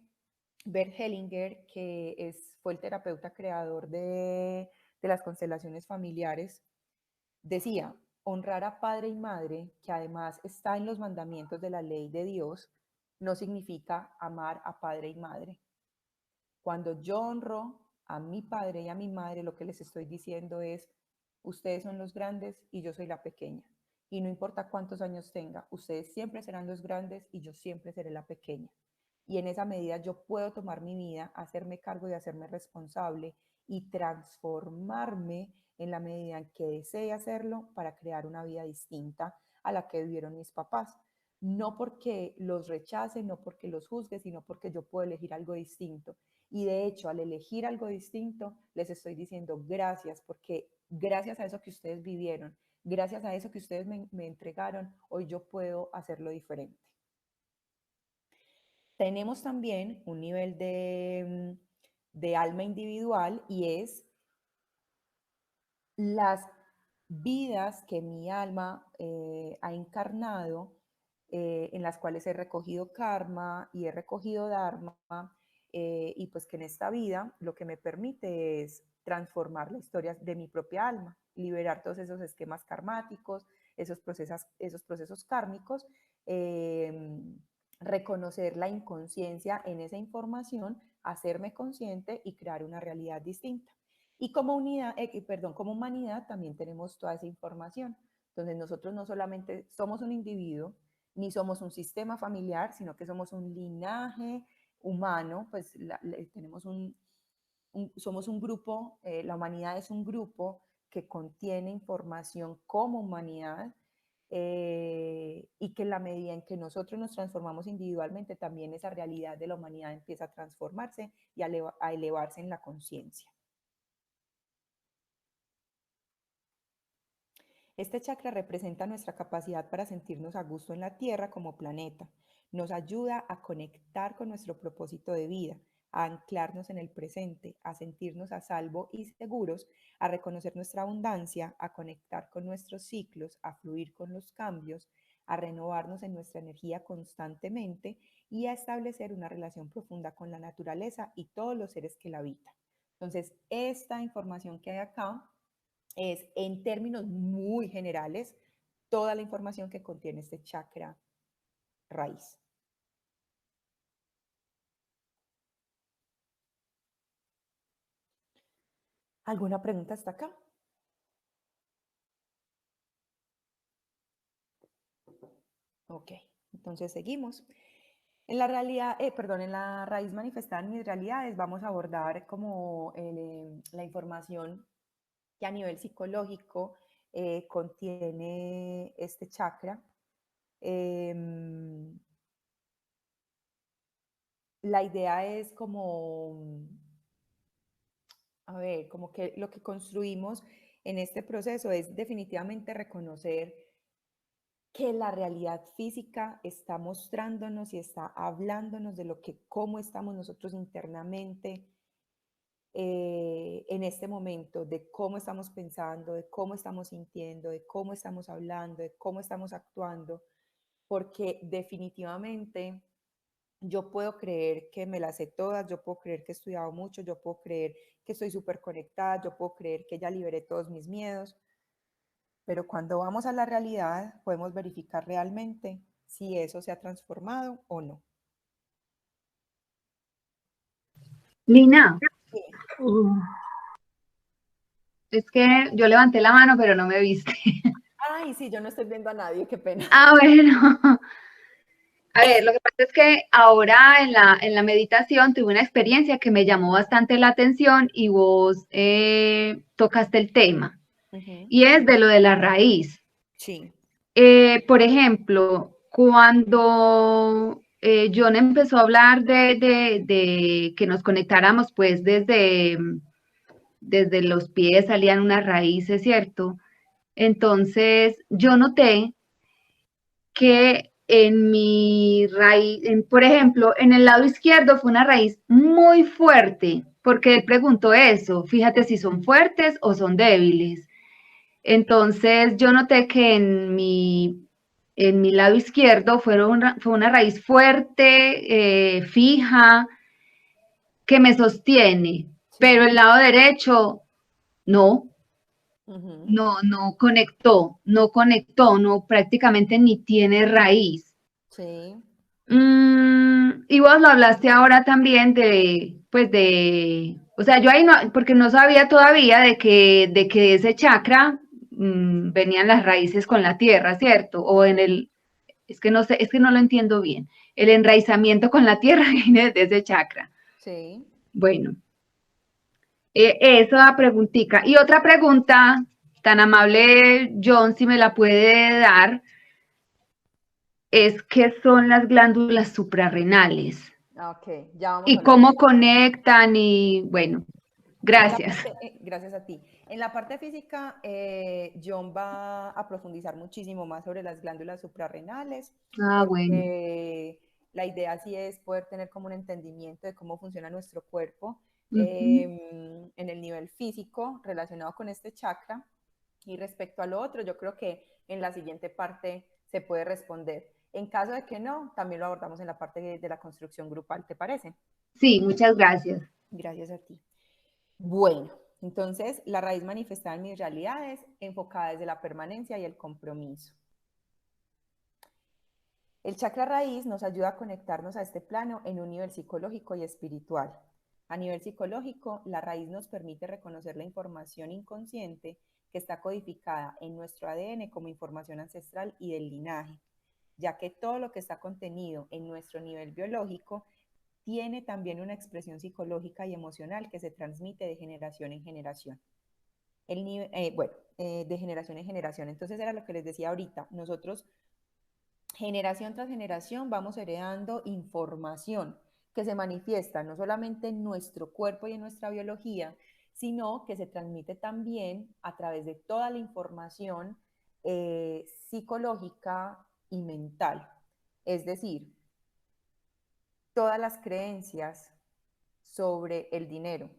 Bert Hellinger, que fue el terapeuta creador de las constelaciones familiares, decía, honrar a padre y madre, que además está en los mandamientos de la ley de Dios, no significa amar a padre y madre. Cuando yo honro a mi padre y a mi madre, lo que les estoy diciendo es, ustedes son los grandes y yo soy la pequeña. Y no importa cuántos años tenga, ustedes siempre serán los grandes y yo siempre seré la pequeña. Y en esa medida yo puedo tomar mi vida, hacerme cargo y hacerme responsable y transformarme en la medida en que desee hacerlo para crear una vida distinta a la que vivieron mis papás. No porque los rechace, no porque los juzgue, sino porque yo puedo elegir algo distinto. Y de hecho, al elegir algo distinto, les estoy diciendo gracias, porque gracias a eso que ustedes vivieron, gracias a eso que ustedes me entregaron, hoy yo puedo hacerlo diferente. Tenemos también un nivel de alma individual y es las vidas que mi alma ha encarnado, en las cuales he recogido karma y he recogido dharma, y pues que en esta vida lo que me permite es transformar la historia de mi propia alma, liberar todos esos esquemas karmáticos, esos procesos kármicos, eh, reconocer la inconsciencia en esa información, hacerme consciente y crear una realidad distinta. Y como como humanidad también tenemos toda esa información. Entonces nosotros no solamente somos un individuo, ni somos un sistema familiar, sino que somos un linaje humano, pues somos un grupo, la humanidad es un grupo que contiene información como humanidad, y que en la medida en que nosotros nos transformamos individualmente, también esa realidad de la humanidad empieza a transformarse y a elevarse en la conciencia. Este chakra representa nuestra capacidad para sentirnos a gusto en la Tierra como planeta. Nos ayuda a conectar con nuestro propósito de vida, a anclarnos en el presente, a sentirnos a salvo y seguros, a reconocer nuestra abundancia, a conectar con nuestros ciclos, a fluir con los cambios, a renovarnos en nuestra energía constantemente y a establecer una relación profunda con la naturaleza y todos los seres que la habitan. Entonces, esta información que hay acá es, en términos muy generales, toda la información que contiene este chakra raíz. ¿Alguna pregunta hasta acá? Ok, entonces seguimos. En la realidad, en la raíz manifestada en mis realidades vamos a abordar como la información que a nivel psicológico contiene este chakra. La idea es como, a ver, como que lo que construimos en este proceso es definitivamente reconocer que la realidad física está mostrándonos y está hablándonos de lo que, cómo estamos nosotros internamente en este momento, de cómo estamos pensando, de cómo estamos sintiendo, de cómo estamos hablando, de cómo estamos actuando, porque definitivamente yo puedo creer que me las sé todas, yo puedo creer que he estudiado mucho, yo puedo creer que estoy súper conectada, yo puedo creer que ya liberé todos mis miedos, pero cuando vamos a la realidad podemos verificar realmente si eso se ha transformado o no. Lina, Sí. es que yo levanté la mano, pero no me viste. Ay, sí, yo no estoy viendo a nadie, qué pena. Ah, bueno. A ver, lo que pasa es que ahora en la meditación tuve una experiencia que me llamó bastante la atención y vos tocaste el tema, y es de lo de la raíz. Sí. Por ejemplo, cuando John empezó a hablar de que nos conectáramos pues desde los pies salían unas raíces, ¿cierto? Entonces yo noté que en mi raíz, por ejemplo, en el lado izquierdo fue una raíz muy fuerte, porque él preguntó eso, fíjate si son fuertes o son débiles. Entonces yo noté que en mi lado izquierdo fue una raíz fuerte, fija, que me sostiene, Sí. pero el lado derecho no, no conectó, no prácticamente ni tiene raíz. Sí. Y vos lo hablaste ahora también o sea, yo ahí no, porque no sabía todavía de que ese chakra venían las raíces con la tierra, ¿cierto? O es que no sé, es que no lo entiendo bien. El enraizamiento con la tierra viene de ese chakra. Sí. Bueno, esa preguntita. Y otra pregunta, tan amable John, si me la puede dar, es qué son las glándulas suprarrenales Ok, ya vamos a y hablar de cómo eso. conectan y bueno, gracias. Gracias a ti. En la parte física, John va a profundizar muchísimo más sobre las glándulas suprarrenales, Ah, bueno. porque la idea sí es poder tener como un entendimiento de cómo funciona nuestro cuerpo en el nivel físico relacionado con este chakra. Y respecto a lo otro, yo creo que en la siguiente parte se puede responder. En caso de que no, también lo abordamos en la parte de la construcción grupal, ¿te parece? Sí, muchas gracias. Gracias a ti. Bueno, entonces la raíz manifestada en mis realidades, enfocada desde la permanencia y el compromiso. El chakra raíz nos ayuda a conectarnos a este plano en un nivel psicológico y espiritual. A nivel psicológico, la raíz nos permite reconocer la información inconsciente que está codificada en nuestro ADN como información ancestral y del linaje, ya que todo lo que está contenido en nuestro nivel biológico tiene también una expresión psicológica y emocional que se transmite de generación en generación. de generación en generación. Entonces era lo que les decía ahorita, nosotros generación tras generación vamos heredando información que se manifiesta no solamente en nuestro cuerpo y en nuestra biología, sino que se transmite también a través de toda la información psicológica y mental. Es decir, todas las creencias sobre el dinero,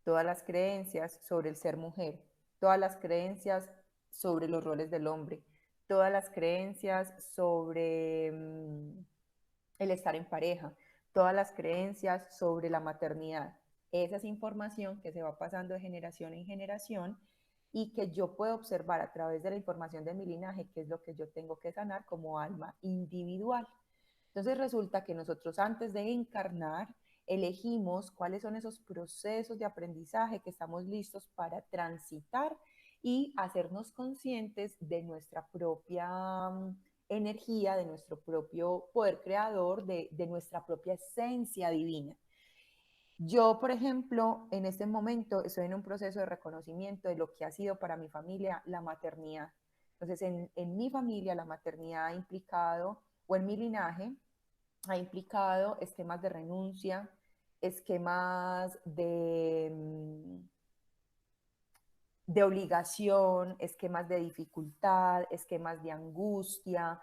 todas las creencias sobre el ser mujer, todas las creencias sobre los roles del hombre, todas las creencias sobre el estar en pareja, todas las creencias sobre la maternidad. Esa es información que se va pasando de generación en generación y que yo puedo observar a través de la información de mi linaje, que es lo que yo tengo que sanar como alma individual. Entonces resulta que nosotros antes de encarnar elegimos cuáles son esos procesos de aprendizaje que estamos listos para transitar y hacernos conscientes de nuestra propia energía, de nuestro propio poder creador, de nuestra propia esencia divina. Yo, por ejemplo, en este momento estoy en un proceso de reconocimiento de lo que ha sido para mi familia la maternidad. Entonces, en mi familia la maternidad ha implicado, o en mi linaje, ha implicado esquemas de renuncia, esquemas de obligación, esquemas de dificultad, esquemas de angustia.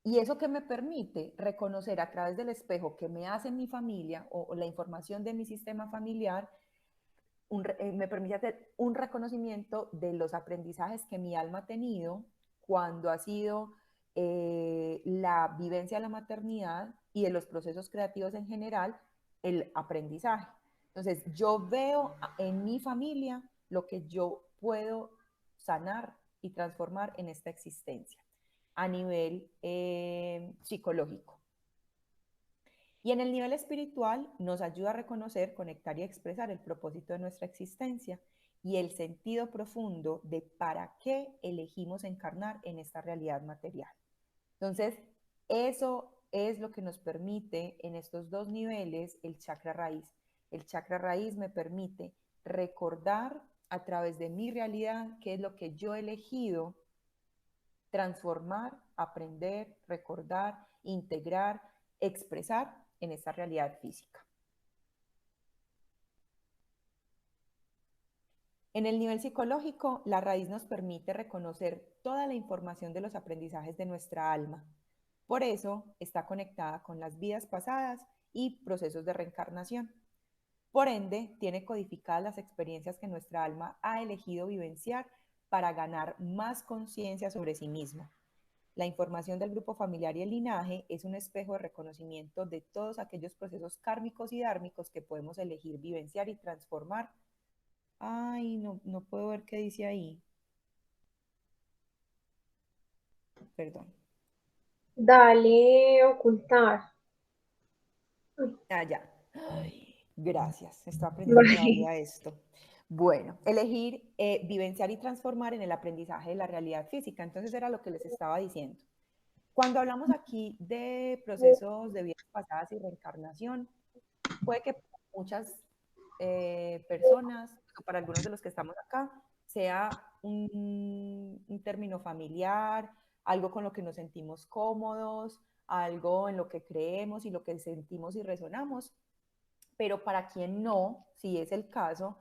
Y eso que me permite reconocer a través del espejo que me hace mi familia o la información de mi sistema familiar, me permite hacer un reconocimiento de los aprendizajes que mi alma ha tenido cuando ha sido la vivencia de la maternidad y de los procesos creativos en general, el aprendizaje. Entonces, yo veo en mi familia lo que yo puedo sanar y transformar en esta existencia a nivel psicológico. Y en el nivel espiritual nos ayuda a reconocer, conectar y expresar el propósito de nuestra existencia y el sentido profundo de para qué elegimos encarnar en esta realidad material. Entonces, eso es lo que nos permite en estos dos niveles el chakra raíz. El chakra raíz me permite recordar a través de mi realidad qué es lo que yo he elegido transformar, aprender, recordar, integrar, expresar en esta realidad física. En el nivel psicológico, la raíz nos permite reconocer toda la información de los aprendizajes de nuestra alma. Por eso está conectada con las vidas pasadas y procesos de reencarnación. Por ende, tiene codificadas las experiencias que nuestra alma ha elegido vivenciar para ganar más conciencia sobre sí misma. La información del grupo familiar y el linaje es un espejo de reconocimiento de todos aquellos procesos kármicos y dármicos que podemos elegir vivenciar y transformar. Ay, no puedo ver qué dice ahí. Perdón. Dale, ocultar. Ah, ya. Ay, gracias. Estoy aprendiendo todavía esto. Bueno, elegir vivenciar y transformar en el aprendizaje de la realidad física. Entonces era lo que les estaba diciendo. Cuando hablamos aquí de procesos de vidas pasadas y reencarnación, puede que para muchas personas, o para algunos de los que estamos acá, sea un término familiar, algo con lo que nos sentimos cómodos, algo en lo que creemos y lo que sentimos y resonamos, pero para quien no, si es el caso,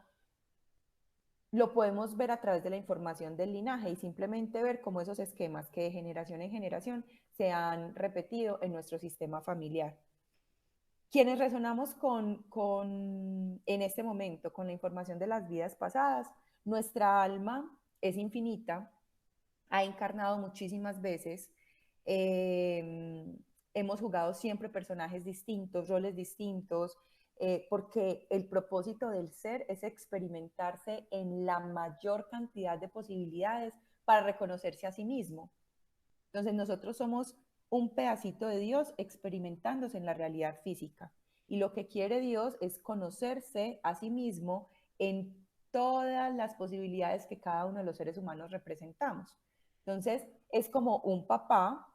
lo podemos ver a través de la información del linaje y simplemente ver cómo esos esquemas que de generación en generación se han repetido en nuestro sistema familiar. Quienes resonamos en este momento con la información de las vidas pasadas, nuestra alma es infinita, ha encarnado muchísimas veces, hemos jugado siempre personajes distintos, roles distintos, porque el propósito del ser es experimentarse en la mayor cantidad de posibilidades para reconocerse a sí mismo. Entonces nosotros somos un pedacito de Dios experimentándose en la realidad física. Y lo que quiere Dios es conocerse a sí mismo en todas las posibilidades que cada uno de los seres humanos representamos. Entonces es como un papá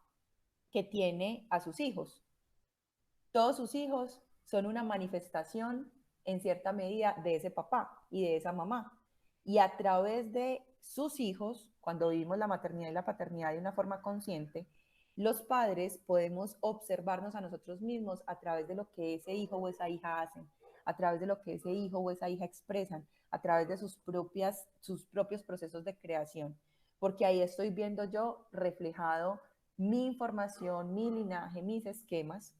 que tiene a sus hijos. Todos sus hijos son una manifestación en cierta medida de ese papá y de esa mamá. Y a través de sus hijos, cuando vivimos la maternidad y la paternidad de una forma consciente, los padres podemos observarnos a nosotros mismos a través de lo que ese hijo o esa hija hacen, a través de lo que ese hijo o esa hija expresan, a través de sus propios procesos de creación, porque ahí estoy viendo yo reflejado mi información, mi linaje, mis esquemas.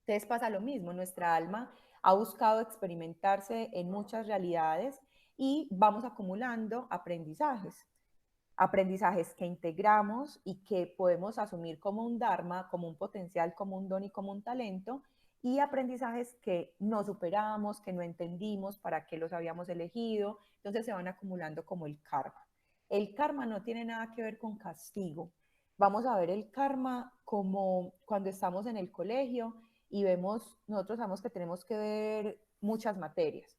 Entonces pasa lo mismo, nuestra alma ha buscado experimentarse en muchas realidades y vamos acumulando aprendizajes que integramos y que podemos asumir como un dharma, como un potencial, como un don y como un talento, y aprendizajes que no superamos, que no entendimos para qué los habíamos elegido, entonces se van acumulando como el karma. El karma no tiene nada que ver con castigo. Vamos a ver el karma como cuando estamos en el colegio y nosotros sabemos que tenemos que ver muchas materias.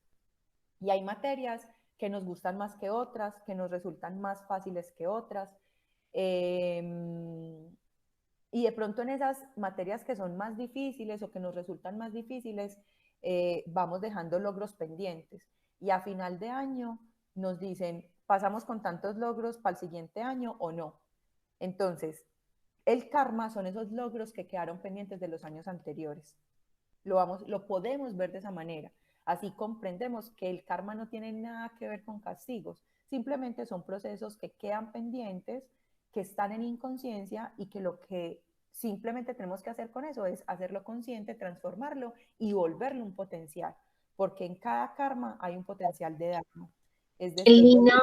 Y hay materias que nos gustan más que otras, que nos resultan más fáciles que otras. Y de pronto en esas materias que son más difíciles o que nos resultan más difíciles, vamos dejando logros pendientes. Y a final de año nos dicen, ¿pasamos con tantos logros para el siguiente año o no? Entonces, el karma son esos logros que quedaron pendientes de los años anteriores. Lo podemos ver de esa manera. Así comprendemos que el karma no tiene nada que ver con castigos, simplemente son procesos que quedan pendientes, que están en inconsciencia y que lo que simplemente tenemos que hacer con eso es hacerlo consciente, transformarlo y volverlo un potencial, porque en cada karma hay un potencial de daño. Es decir, Lina,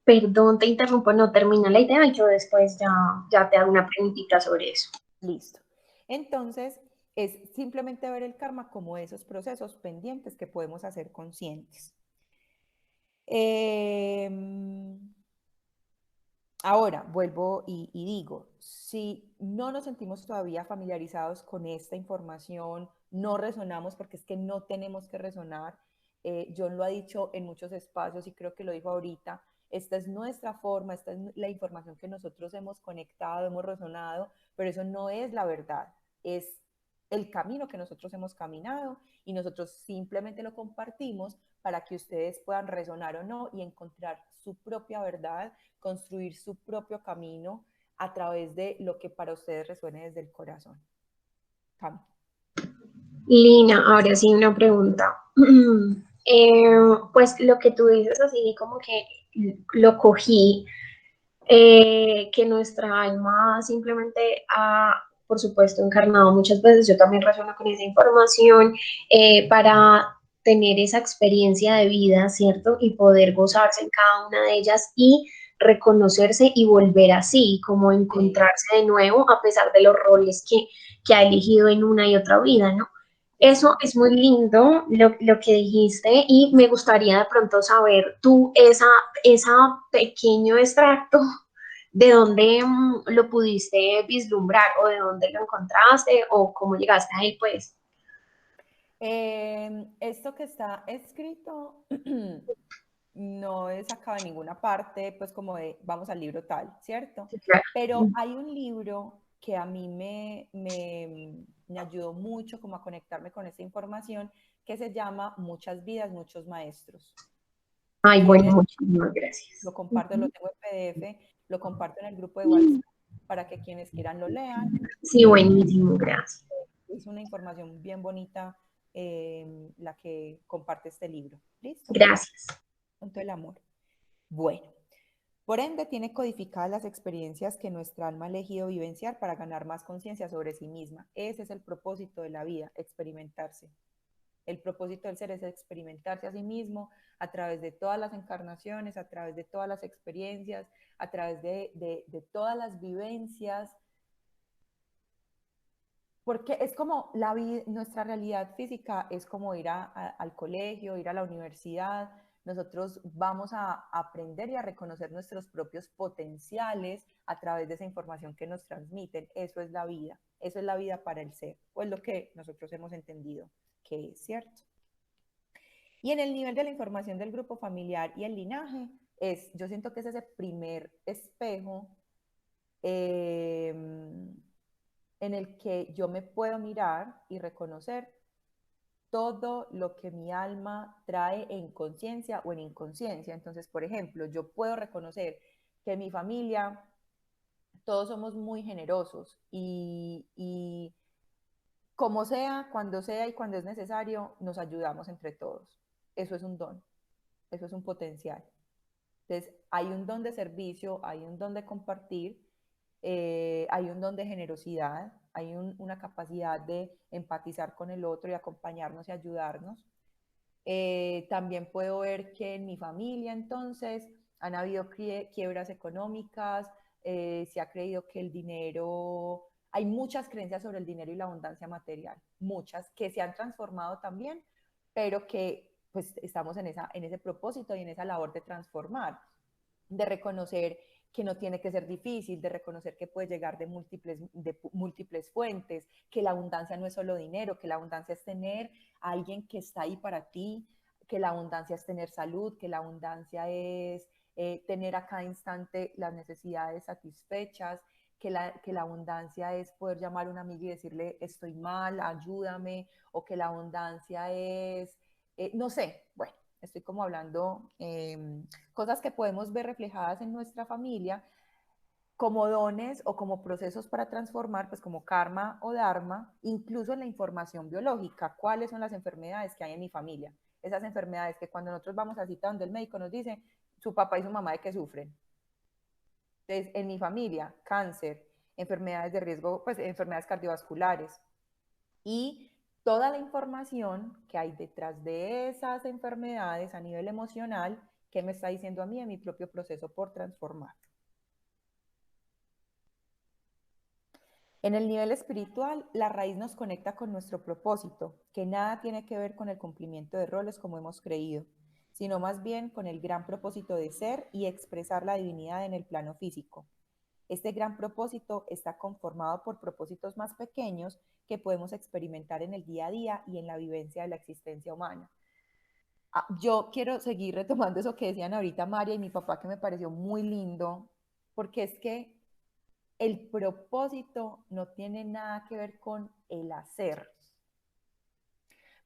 perdón, te interrumpo, no termina la idea y yo después ya te hago una preguntita sobre eso. listo. Entonces, es simplemente ver el karma como esos procesos pendientes que podemos hacer conscientes. Ahora, vuelvo y digo, si no nos sentimos todavía familiarizados con esta información, no resonamos porque es que no tenemos que resonar. John lo ha dicho en muchos espacios y creo que lo dijo ahorita. Esta es nuestra forma, esta es la información que nosotros hemos conectado, hemos resonado, pero eso no es la verdad, es el camino que nosotros hemos caminado y nosotros simplemente lo compartimos para que ustedes puedan resonar o no y encontrar su propia verdad, construir su propio camino a través de lo que para ustedes resuene desde el corazón. Cam. Lina, ahora sí una pregunta. Pues lo que tú dices así como que lo cogí, que nuestra alma simplemente ha, por supuesto, encarnado muchas veces, yo también resueno con esa información, para tener esa experiencia de vida, ¿cierto? Y poder gozarse en cada una de ellas y reconocerse y volver así, como encontrarse de nuevo a pesar de los roles que ha elegido en una y otra vida, ¿no? Eso es muy lindo lo que dijiste y me gustaría de pronto saber tú esa pequeño extracto de dónde lo pudiste vislumbrar o de dónde lo encontraste o cómo llegaste a él, pues. Esto que está escrito no es sacado de ninguna parte, pues como de vamos al libro tal, ¿cierto? Sí, claro. Pero hay un libro que a mí me ayudó mucho como a conectarme con esta información que se llama Muchas vidas, muchos maestros. Si Ay, bueno, quieres, muchísimas gracias. lo comparto, lo tengo en PDF, lo comparto en el grupo de WhatsApp para que quienes quieran lo lean. Sí, buenísimo, gracias. Es una información bien bonita la que comparte este libro. ¿Listo? Gracias. Con todo el amor. Bueno, por ende tiene codificadas las experiencias que nuestra alma ha elegido vivenciar para ganar más conciencia sobre sí misma. Ese es el propósito de la vida, experimentarse. El propósito del ser es experimentarse a sí mismo a través de todas las encarnaciones, a través de todas las experiencias, a través de todas las vivencias, porque es como nuestra realidad física es como ir al colegio, ir a la universidad. Nosotros vamos a aprender y a reconocer nuestros propios potenciales a través de esa información que nos transmiten. Eso es la vida. Eso es la vida para el ser. O es lo que nosotros hemos entendido que es cierto. Y en el nivel de la información del grupo familiar y el linaje, yo siento que es ese primer espejo en el que yo me puedo mirar y reconocer todo lo que mi alma trae en conciencia o en inconsciencia. Entonces, por ejemplo, yo puedo reconocer que mi familia, todos somos muy generosos y como sea, cuando sea y cuando es necesario, nos ayudamos entre todos. Eso es un don, eso es un potencial. Entonces, hay un don de servicio, hay un don de compartir, hay un don de generosidad, hay una capacidad de empatizar con el otro y acompañarnos y ayudarnos. También puedo ver que en mi familia entonces han habido quiebras económicas, se ha creído que el dinero, hay muchas creencias sobre el dinero y la abundancia material, muchas que se han transformado también, pero que pues estamos en ese propósito y en esa labor de transformar, de reconocer que no tiene que ser difícil, de reconocer que puede llegar de múltiples fuentes, que la abundancia no es solo dinero, que la abundancia es tener a alguien que está ahí para ti, que la abundancia es tener salud, que la abundancia es tener a cada instante las necesidades satisfechas, que la abundancia es poder llamar a un amigo y decirle estoy mal, ayúdame, o que la abundancia es, no sé, bueno, estoy como hablando cosas que podemos ver reflejadas en nuestra familia como dones o como procesos para transformar, pues como karma o dharma, incluso en la información biológica, cuáles son las enfermedades que hay en mi familia. Esas enfermedades que cuando nosotros vamos a cita donde el médico nos dice, su papá y su mamá de qué sufren. Entonces, en mi familia, cáncer, enfermedades de riesgo, pues enfermedades cardiovasculares y toda la información que hay detrás de esas enfermedades a nivel emocional que me está diciendo a mí en mi propio proceso por transformar. En el nivel espiritual, la raíz nos conecta con nuestro propósito, que nada tiene que ver con el cumplimiento de roles como hemos creído, sino más bien con el gran propósito de ser y expresar la divinidad en el plano físico. Este gran propósito está conformado por propósitos más pequeños que podemos experimentar en el día a día y en la vivencia de la existencia humana. Yo quiero seguir retomando eso que decían ahorita María y mi papá, que me pareció muy lindo, porque es que el propósito no tiene nada que ver con el hacer.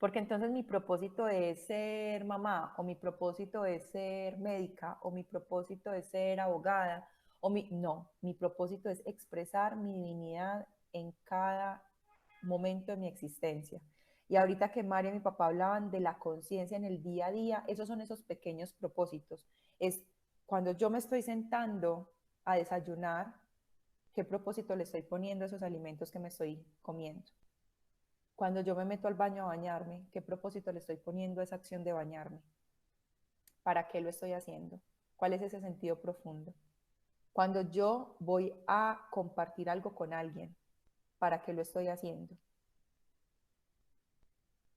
Porque entonces mi propósito es ser mamá, o mi propósito es ser médica, o mi propósito es ser abogada, no, mi propósito es expresar mi divinidad en cada momento de mi existencia. Y ahorita que María y mi papá hablaban de la conciencia en el día a día, esos son esos pequeños propósitos. Es cuando yo me estoy sentando a desayunar, ¿qué propósito le estoy poniendo a esos alimentos que me estoy comiendo? Cuando yo me meto al baño a bañarme, ¿qué propósito le estoy poniendo a esa acción de bañarme? ¿Para qué lo estoy haciendo? ¿Cuál es ese sentido profundo? Cuando yo voy a compartir algo con alguien, ¿para qué lo estoy haciendo?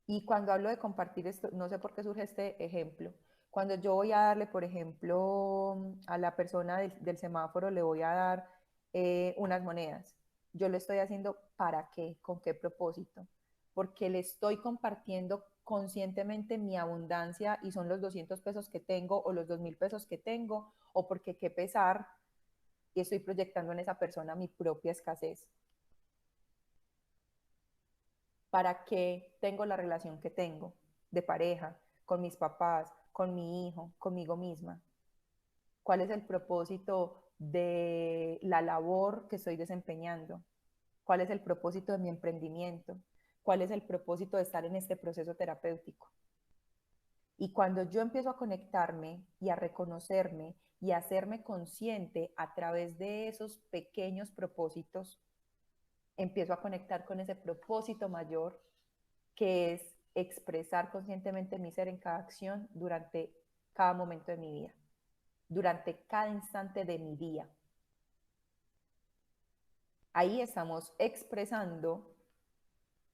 Y cuando hablo de compartir esto, no sé por qué surge este ejemplo. Cuando yo voy a darle, por ejemplo, a la persona del semáforo, le voy a dar unas monedas. Yo lo estoy haciendo ¿para qué? ¿Con qué propósito? Porque le estoy compartiendo conscientemente mi abundancia y son los 200 pesos que tengo o los 2000 pesos que tengo, o porque qué pesar y estoy proyectando en esa persona mi propia escasez. ¿Para qué tengo la relación que tengo de pareja, con mis papás, con mi hijo, conmigo misma? ¿Cuál es el propósito de la labor que estoy desempeñando? ¿Cuál es el propósito de mi emprendimiento? ¿Cuál es el propósito de estar en este proceso terapéutico? Y cuando yo empiezo a conectarme y a reconocerme y a hacerme consciente a través de esos pequeños propósitos, empiezo a conectar con ese propósito mayor que es expresar conscientemente mi ser en cada acción durante cada momento de mi vida, durante cada instante de mi día. Ahí estamos expresando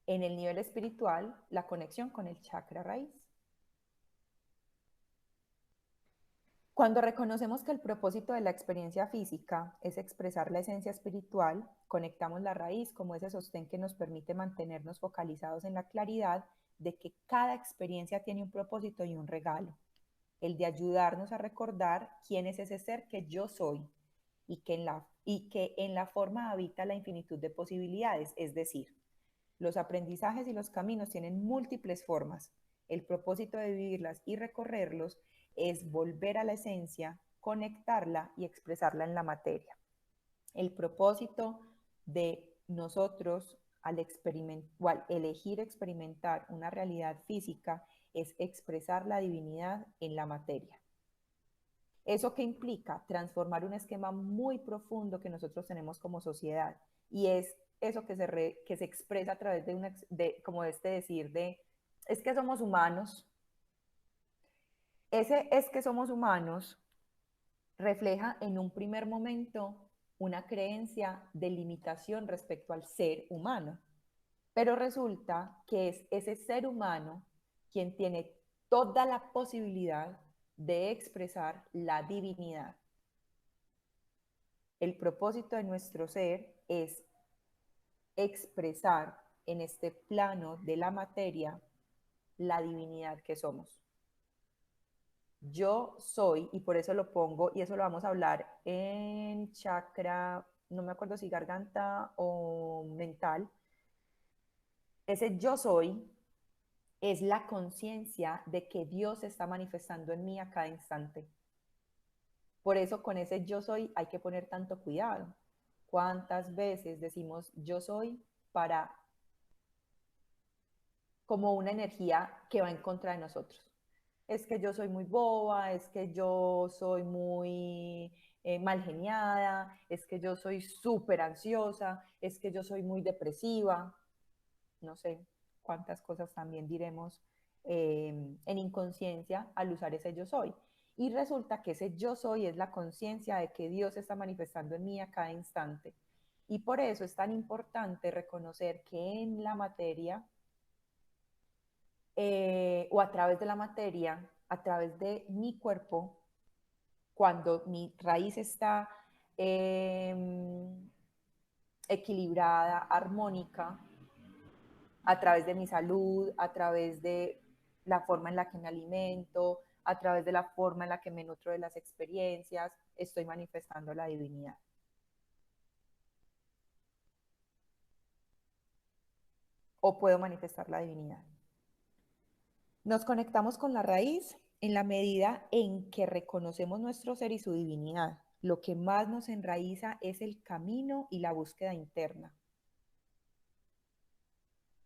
en el nivel espiritual la conexión con el chakra raíz. Cuando reconocemos que el propósito de la experiencia física es expresar la esencia espiritual, conectamos la raíz como ese sostén que nos permite mantenernos focalizados en la claridad de que cada experiencia tiene un propósito y un regalo, el de ayudarnos a recordar quién es ese ser que yo soy y que en la forma habita la infinitud de posibilidades, es decir, Los aprendizajes y los caminos tienen múltiples formas. El propósito de vivirlas y recorrerlos es volver a la esencia, conectarla y expresarla en la materia. El propósito de nosotros al elegir experimentar una realidad física es expresar la divinidad en la materia. ¿Eso qué implica? Transformar un esquema muy profundo que nosotros tenemos como sociedad, y es eso que se expresa a través como este decir de, es que somos humanos. Ese es que somos humanos refleja en un primer momento una creencia de limitación respecto al ser humano, pero resulta que es ese ser humano quien tiene toda la posibilidad de expresar la divinidad. El propósito de nuestro ser es expresar en este plano de la materia la divinidad que somos. Yo soy, y por eso lo pongo, y eso lo vamos a hablar en chakra, no me acuerdo si garganta o mental. Ese yo soy es la conciencia de que Dios se está manifestando en mí a cada instante. Por eso con ese yo soy hay que poner tanto cuidado. ¿Cuántas veces decimos yo soy para como una energía que va en contra de nosotros? Es que yo soy muy boba, es que yo soy muy mal geniada, es que yo soy súper ansiosa, es que yo soy muy depresiva. No sé cuántas cosas también diremos en inconsciencia al usar ese yo soy. Y resulta que ese yo soy es la conciencia de que Dios se está manifestando en mí a cada instante. Y por eso es tan importante reconocer que en la materia o a través de la materia, a través de mi cuerpo, cuando mi raíz está equilibrada, armónica, a través de mi salud, a través de la forma en la que me alimento, a través de la forma en la que me nutro de las experiencias, estoy manifestando la divinidad. O puedo manifestar la divinidad. Nos conectamos con la raíz en la medida en que reconocemos nuestro ser y su divinidad. Lo que más nos enraiza es el camino y la búsqueda interna.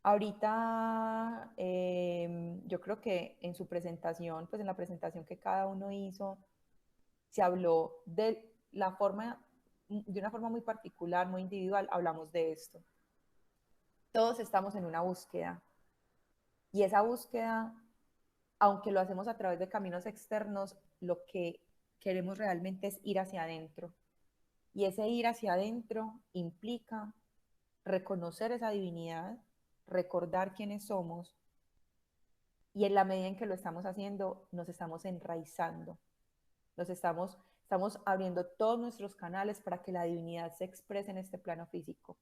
Ahorita yo creo que en su presentación, pues en la presentación que cada uno hizo, se habló de la forma, de una forma muy particular, muy individual, hablamos de esto. Todos estamos en una búsqueda, y esa búsqueda, aunque lo hacemos a través de caminos externos, lo que queremos realmente es ir hacia adentro. Y ese ir hacia adentro implica reconocer esa divinidad, recordar quiénes somos, y en la medida en que lo estamos haciendo, nos estamos enraizando, estamos abriendo todos nuestros canales para que la divinidad se exprese en este plano físico.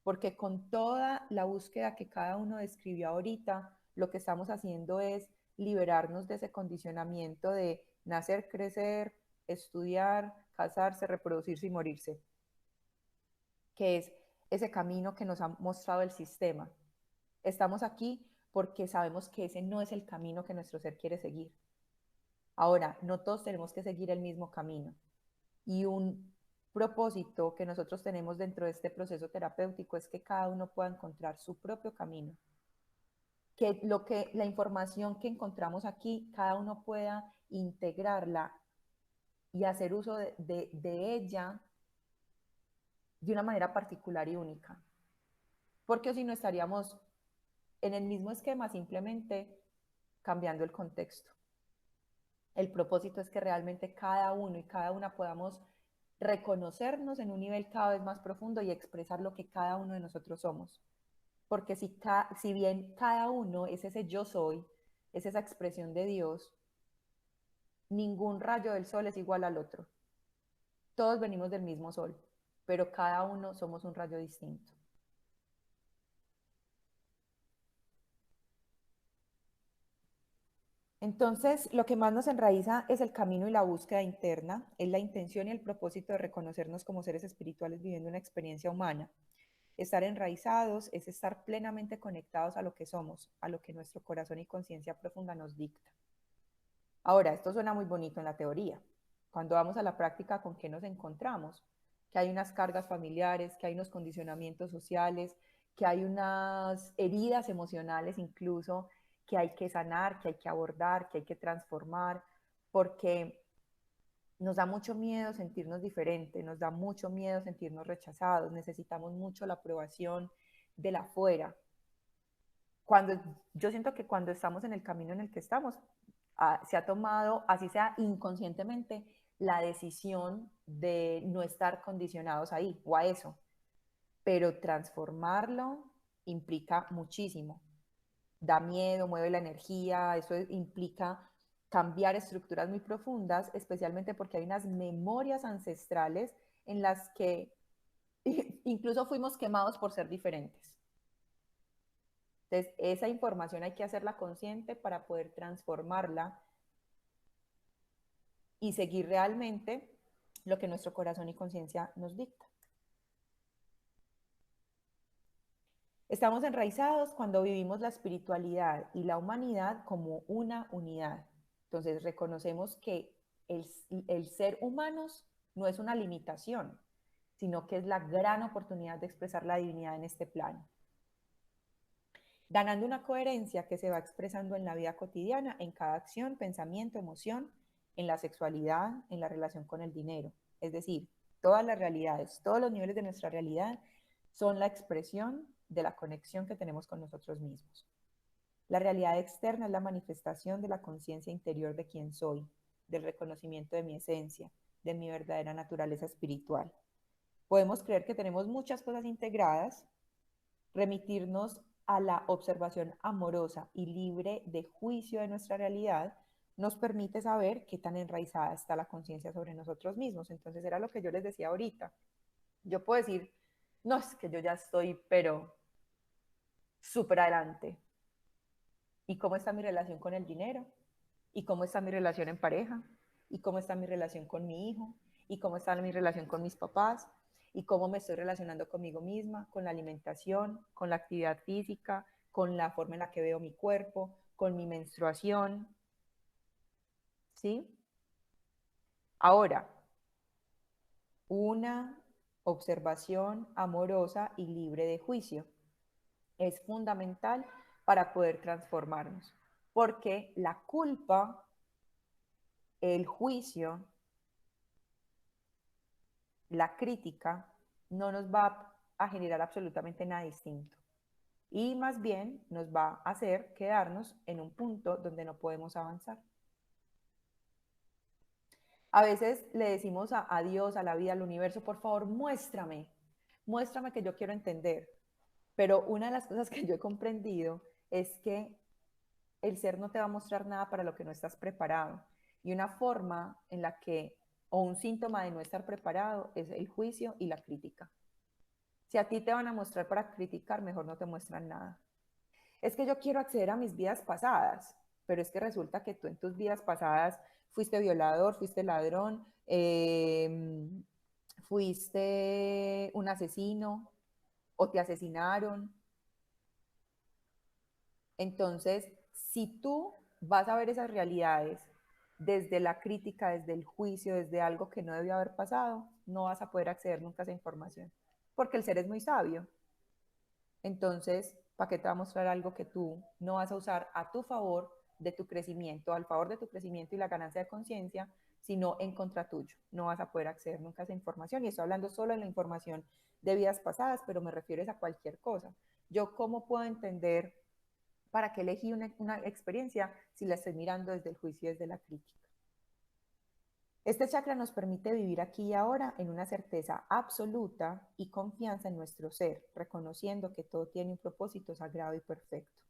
Porque con toda la búsqueda que cada uno describió ahorita, lo que estamos haciendo es liberarnos de ese condicionamiento de nacer, crecer, estudiar, casarse, reproducirse y morirse, que es ese camino que nos ha mostrado el sistema. Estamos aquí porque sabemos que ese no es el camino que nuestro ser quiere seguir. Ahora, no todos tenemos que seguir el mismo camino. Y un propósito que nosotros tenemos dentro de este proceso terapéutico es que cada uno pueda encontrar su propio camino. Que la información que encontramos aquí, cada uno pueda integrarla y hacer uso de ella de una manera particular y única. Porque si no estaríamos en el mismo esquema, simplemente cambiando el contexto. El propósito es que realmente cada uno y cada una podamos reconocernos en un nivel cada vez más profundo y expresar lo que cada uno de nosotros somos. Porque si bien cada uno es ese yo soy, es esa expresión de Dios, ningún rayo del sol es igual al otro. Todos venimos del mismo sol, pero cada uno somos un rayo distinto. Entonces, lo que más nos enraiza es el camino y la búsqueda interna, es la intención y el propósito de reconocernos como seres espirituales viviendo una experiencia humana. Estar enraizados es estar plenamente conectados a lo que somos, a lo que nuestro corazón y conciencia profunda nos dicta. Ahora, esto suena muy bonito en la teoría. Cuando vamos a la práctica, ¿con qué nos encontramos? Que hay unas cargas familiares, que hay unos condicionamientos sociales, que hay unas heridas emocionales incluso, que hay que sanar, que hay que abordar, que hay que transformar, porque nos da mucho miedo sentirnos diferentes, nos da mucho miedo sentirnos rechazados, necesitamos mucho la aprobación de la afuera. Yo siento que cuando estamos en el camino en el que estamos, se ha tomado, así sea inconscientemente, la decisión de no estar condicionados ahí o a eso, pero transformarlo implica muchísimo. Da miedo, mueve la energía, eso implica cambiar estructuras muy profundas, especialmente porque hay unas memorias ancestrales en las que incluso fuimos quemados por ser diferentes. Entonces, esa información hay que hacerla consciente para poder transformarla y seguir realmente lo que nuestro corazón y conciencia nos dicta. Estamos enraizados cuando vivimos la espiritualidad y la humanidad como una unidad. Entonces reconocemos que el ser humanos no es una limitación, sino que es la gran oportunidad de expresar la divinidad en este plano. Ganando una coherencia que se va expresando en la vida cotidiana, en cada acción, pensamiento, emoción, en la sexualidad, en la relación con el dinero. Es decir, todas las realidades, todos los niveles de nuestra realidad son la expresión de la conexión que tenemos con nosotros mismos. La realidad externa es la manifestación de la conciencia interior de quién soy, del reconocimiento de mi esencia, de mi verdadera naturaleza espiritual. Podemos creer que tenemos muchas cosas integradas, remitirnos a la observación amorosa y libre de juicio de nuestra realidad nos permite saber qué tan enraizada está la conciencia sobre nosotros mismos. Entonces era lo que yo les decía ahorita. Yo puedo decir, no, es que yo ya estoy, pero súper adelante. ¿Y cómo está mi relación con el dinero? ¿Y cómo está mi relación en pareja? ¿Y cómo está mi relación con mi hijo? ¿Y cómo está mi relación con mis papás? ¿Y cómo me estoy relacionando conmigo misma, con la alimentación, con la actividad física, con la forma en la que veo mi cuerpo, con mi menstruación? ¿Sí? Ahora, una observación amorosa y libre de juicio es fundamental para poder transformarnos, porque la culpa, el juicio, la crítica no nos va a generar absolutamente nada distinto y más bien nos va a hacer quedarnos en un punto donde no podemos avanzar. A veces le decimos a Dios, a la vida, al universo, por favor, muéstrame que yo quiero entender. Pero una de las cosas que yo he comprendido es que el ser no te va a mostrar nada para lo que no estás preparado. Y una forma en la que, o un síntoma de no estar preparado, es el juicio y la crítica. Si a ti te van a mostrar para criticar, mejor no te muestran nada. Es que yo quiero acceder a mis vidas pasadas, pero es que resulta que tú en tus vidas pasadas fuiste violador, fuiste ladrón, fuiste un asesino o te asesinaron. Entonces, si tú vas a ver esas realidades desde la crítica, desde el juicio, desde algo que no debió haber pasado, no vas a poder acceder nunca a esa información, porque el ser es muy sabio. Entonces, ¿para qué te va a mostrar algo que tú no vas a usar a tu favor de tu crecimiento, al favor de tu crecimiento y la ganancia de conciencia, sino en contra tuyo? No vas a poder acceder nunca a esa información. Y estoy hablando solo de la información de vidas pasadas, pero me refiero a cualquier cosa. Yo, ¿cómo puedo entender para qué elegí una experiencia si la estoy mirando desde el juicio y desde la crítica? Este chakra nos permite vivir aquí y ahora en una certeza absoluta y confianza en nuestro ser, reconociendo que todo tiene un propósito sagrado y perfecto.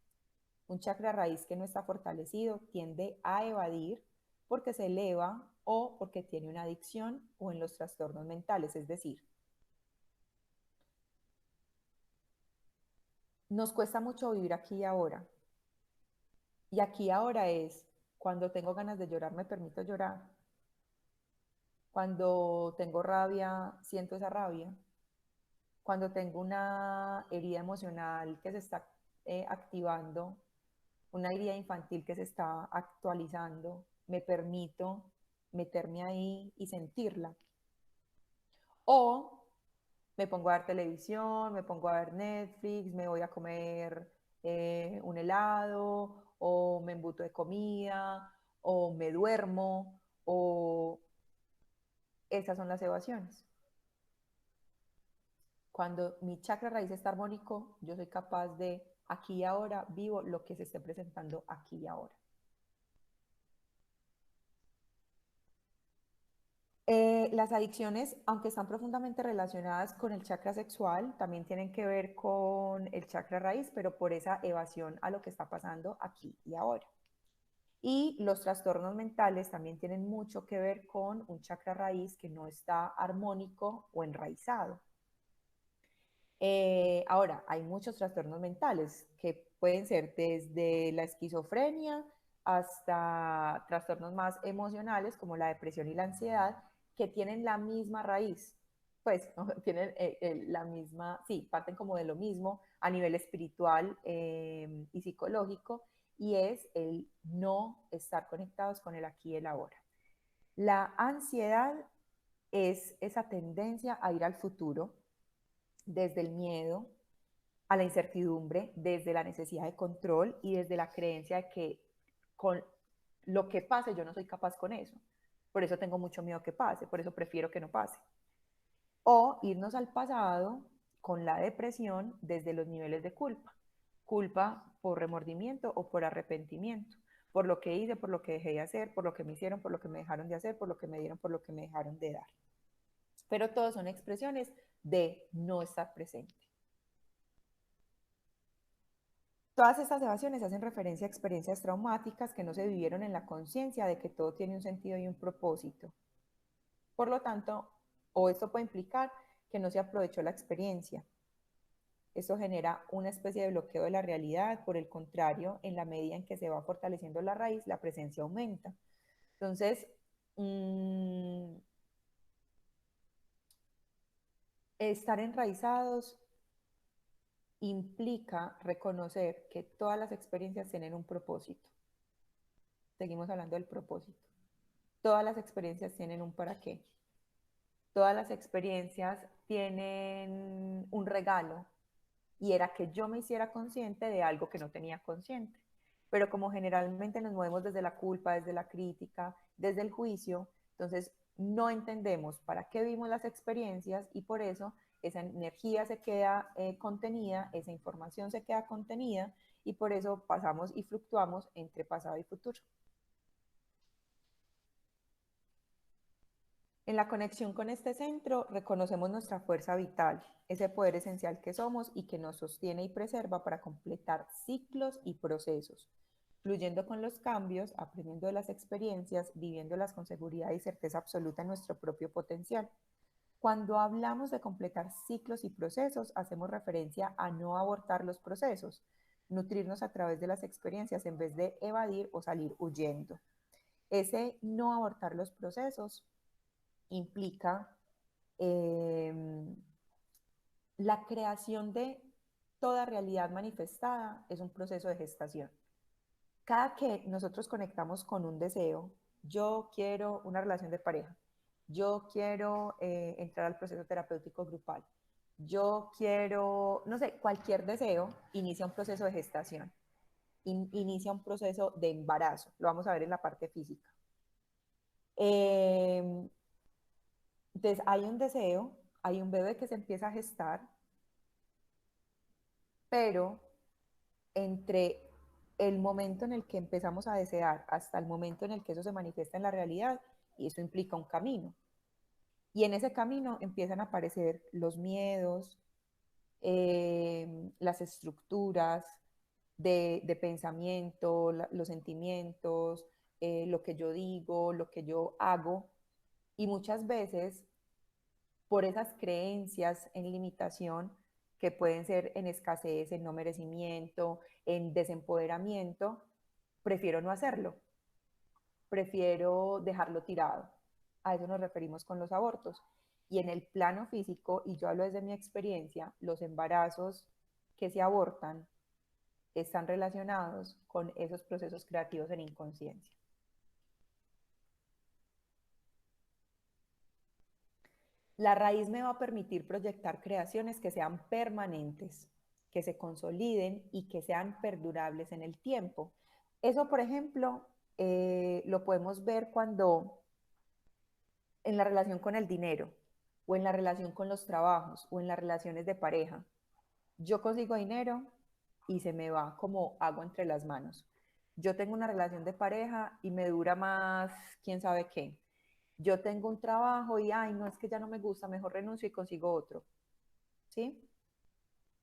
Un chakra raíz que no está fortalecido tiende a evadir porque se eleva o porque tiene una adicción o en los trastornos mentales, es decir, nos cuesta mucho vivir aquí y ahora. Y aquí y ahora es cuando tengo ganas de llorar, me permito llorar. Cuando tengo rabia, siento esa rabia. Cuando tengo una herida emocional que se está activando, una herida infantil que se está actualizando, me permito meterme ahí y sentirla. O me pongo a ver televisión, me pongo a ver Netflix, me voy a comer un helado, o me embuto de comida, o me duermo, o esas son las evasiones. Cuando mi chakra raíz está armónico, yo soy capaz de aquí y ahora vivo lo que se esté presentando aquí y ahora. Las adicciones, aunque están profundamente relacionadas con el chakra sexual, también tienen que ver con el chakra raíz, pero por esa evasión a lo que está pasando aquí y ahora. Y los trastornos mentales también tienen mucho que ver con un chakra raíz que no está armónico o enraizado. Ahora, hay muchos trastornos mentales que pueden ser desde la esquizofrenia hasta trastornos más emocionales como la depresión y la ansiedad, que tienen la misma raíz, pues tienen la misma, sí, parten como de lo mismo a nivel espiritual y psicológico, y es el no estar conectados con el aquí y el ahora. La ansiedad es esa tendencia a ir al futuro desde el miedo a la incertidumbre, desde la necesidad de control y desde la creencia de que con lo que pase yo no soy capaz con eso. Por eso tengo mucho miedo que pase, por eso prefiero que no pase. O irnos al pasado con la depresión desde los niveles de culpa. Culpa por remordimiento o por arrepentimiento. Por lo que hice, por lo que dejé de hacer, por lo que me hicieron, por lo que me dejaron de hacer, por lo que me dieron, por lo que me dejaron de dar. Pero todos son expresiones de no estar presente. Todas estas evasiones hacen referencia a experiencias traumáticas que no se vivieron en la conciencia de que todo tiene un sentido y un propósito. Por lo tanto, o esto puede implicar que no se aprovechó la experiencia. Esto genera una especie de bloqueo de la realidad. Por el contrario, en la medida en que se va fortaleciendo la raíz, la presencia aumenta. Entonces, estar enraizados implica reconocer que todas las experiencias tienen un propósito. Seguimos hablando del propósito. Todas las experiencias tienen un para qué. Todas las experiencias tienen un regalo, y era que yo me hiciera consciente de algo que no tenía consciente. Pero como generalmente nos movemos desde la culpa, desde la crítica, desde el juicio, entonces no entendemos para qué vimos las experiencias, y por eso esa energía se queda contenida, esa información se queda contenida, y por eso pasamos y fluctuamos entre pasado y futuro. En la conexión con este centro reconocemos nuestra fuerza vital, ese poder esencial que somos y que nos sostiene y preserva para completar ciclos y procesos, fluyendo con los cambios, aprendiendo de las experiencias, viviéndolas con seguridad y certeza absoluta en nuestro propio potencial. Cuando hablamos de completar ciclos y procesos, hacemos referencia a no abortar los procesos, nutrirnos a través de las experiencias en vez de evadir o salir huyendo. Ese no abortar los procesos implica la creación de toda realidad manifestada es un proceso de gestación. Cada que nosotros conectamos con un deseo, yo quiero una relación de pareja, yo quiero entrar al proceso terapéutico grupal, yo quiero, no sé, cualquier deseo, inicia un proceso de gestación, inicia un proceso de embarazo, lo vamos a ver en la parte física. Entonces hay un deseo, hay un bebé que se empieza a gestar, pero entre el momento en el que empezamos a desear hasta el momento en el que eso se manifiesta en la realidad, y eso implica un camino. Y en ese camino empiezan a aparecer los miedos, las estructuras de pensamiento, los sentimientos, lo que yo digo, lo que yo hago. Y muchas veces, por esas creencias en limitación, que pueden ser en escasez, en no merecimiento, en desempoderamiento, prefiero no hacerlo, prefiero dejarlo tirado. A eso nos referimos con los abortos. Y en el plano físico, y yo hablo desde mi experiencia, los embarazos que se abortan están relacionados con esos procesos creativos en inconsciencia. La raíz me va a permitir proyectar creaciones que sean permanentes, que se consoliden y que sean perdurables en el tiempo. Eso, por ejemplo, lo podemos ver cuando en la relación con el dinero, o en la relación con los trabajos, o en las relaciones de pareja. Yo consigo dinero y se me va como agua entre las manos. Yo tengo una relación de pareja y me dura más quién sabe qué. Yo tengo un trabajo y, ay, no, es que ya no me gusta, mejor renuncio y consigo otro. ¿Sí?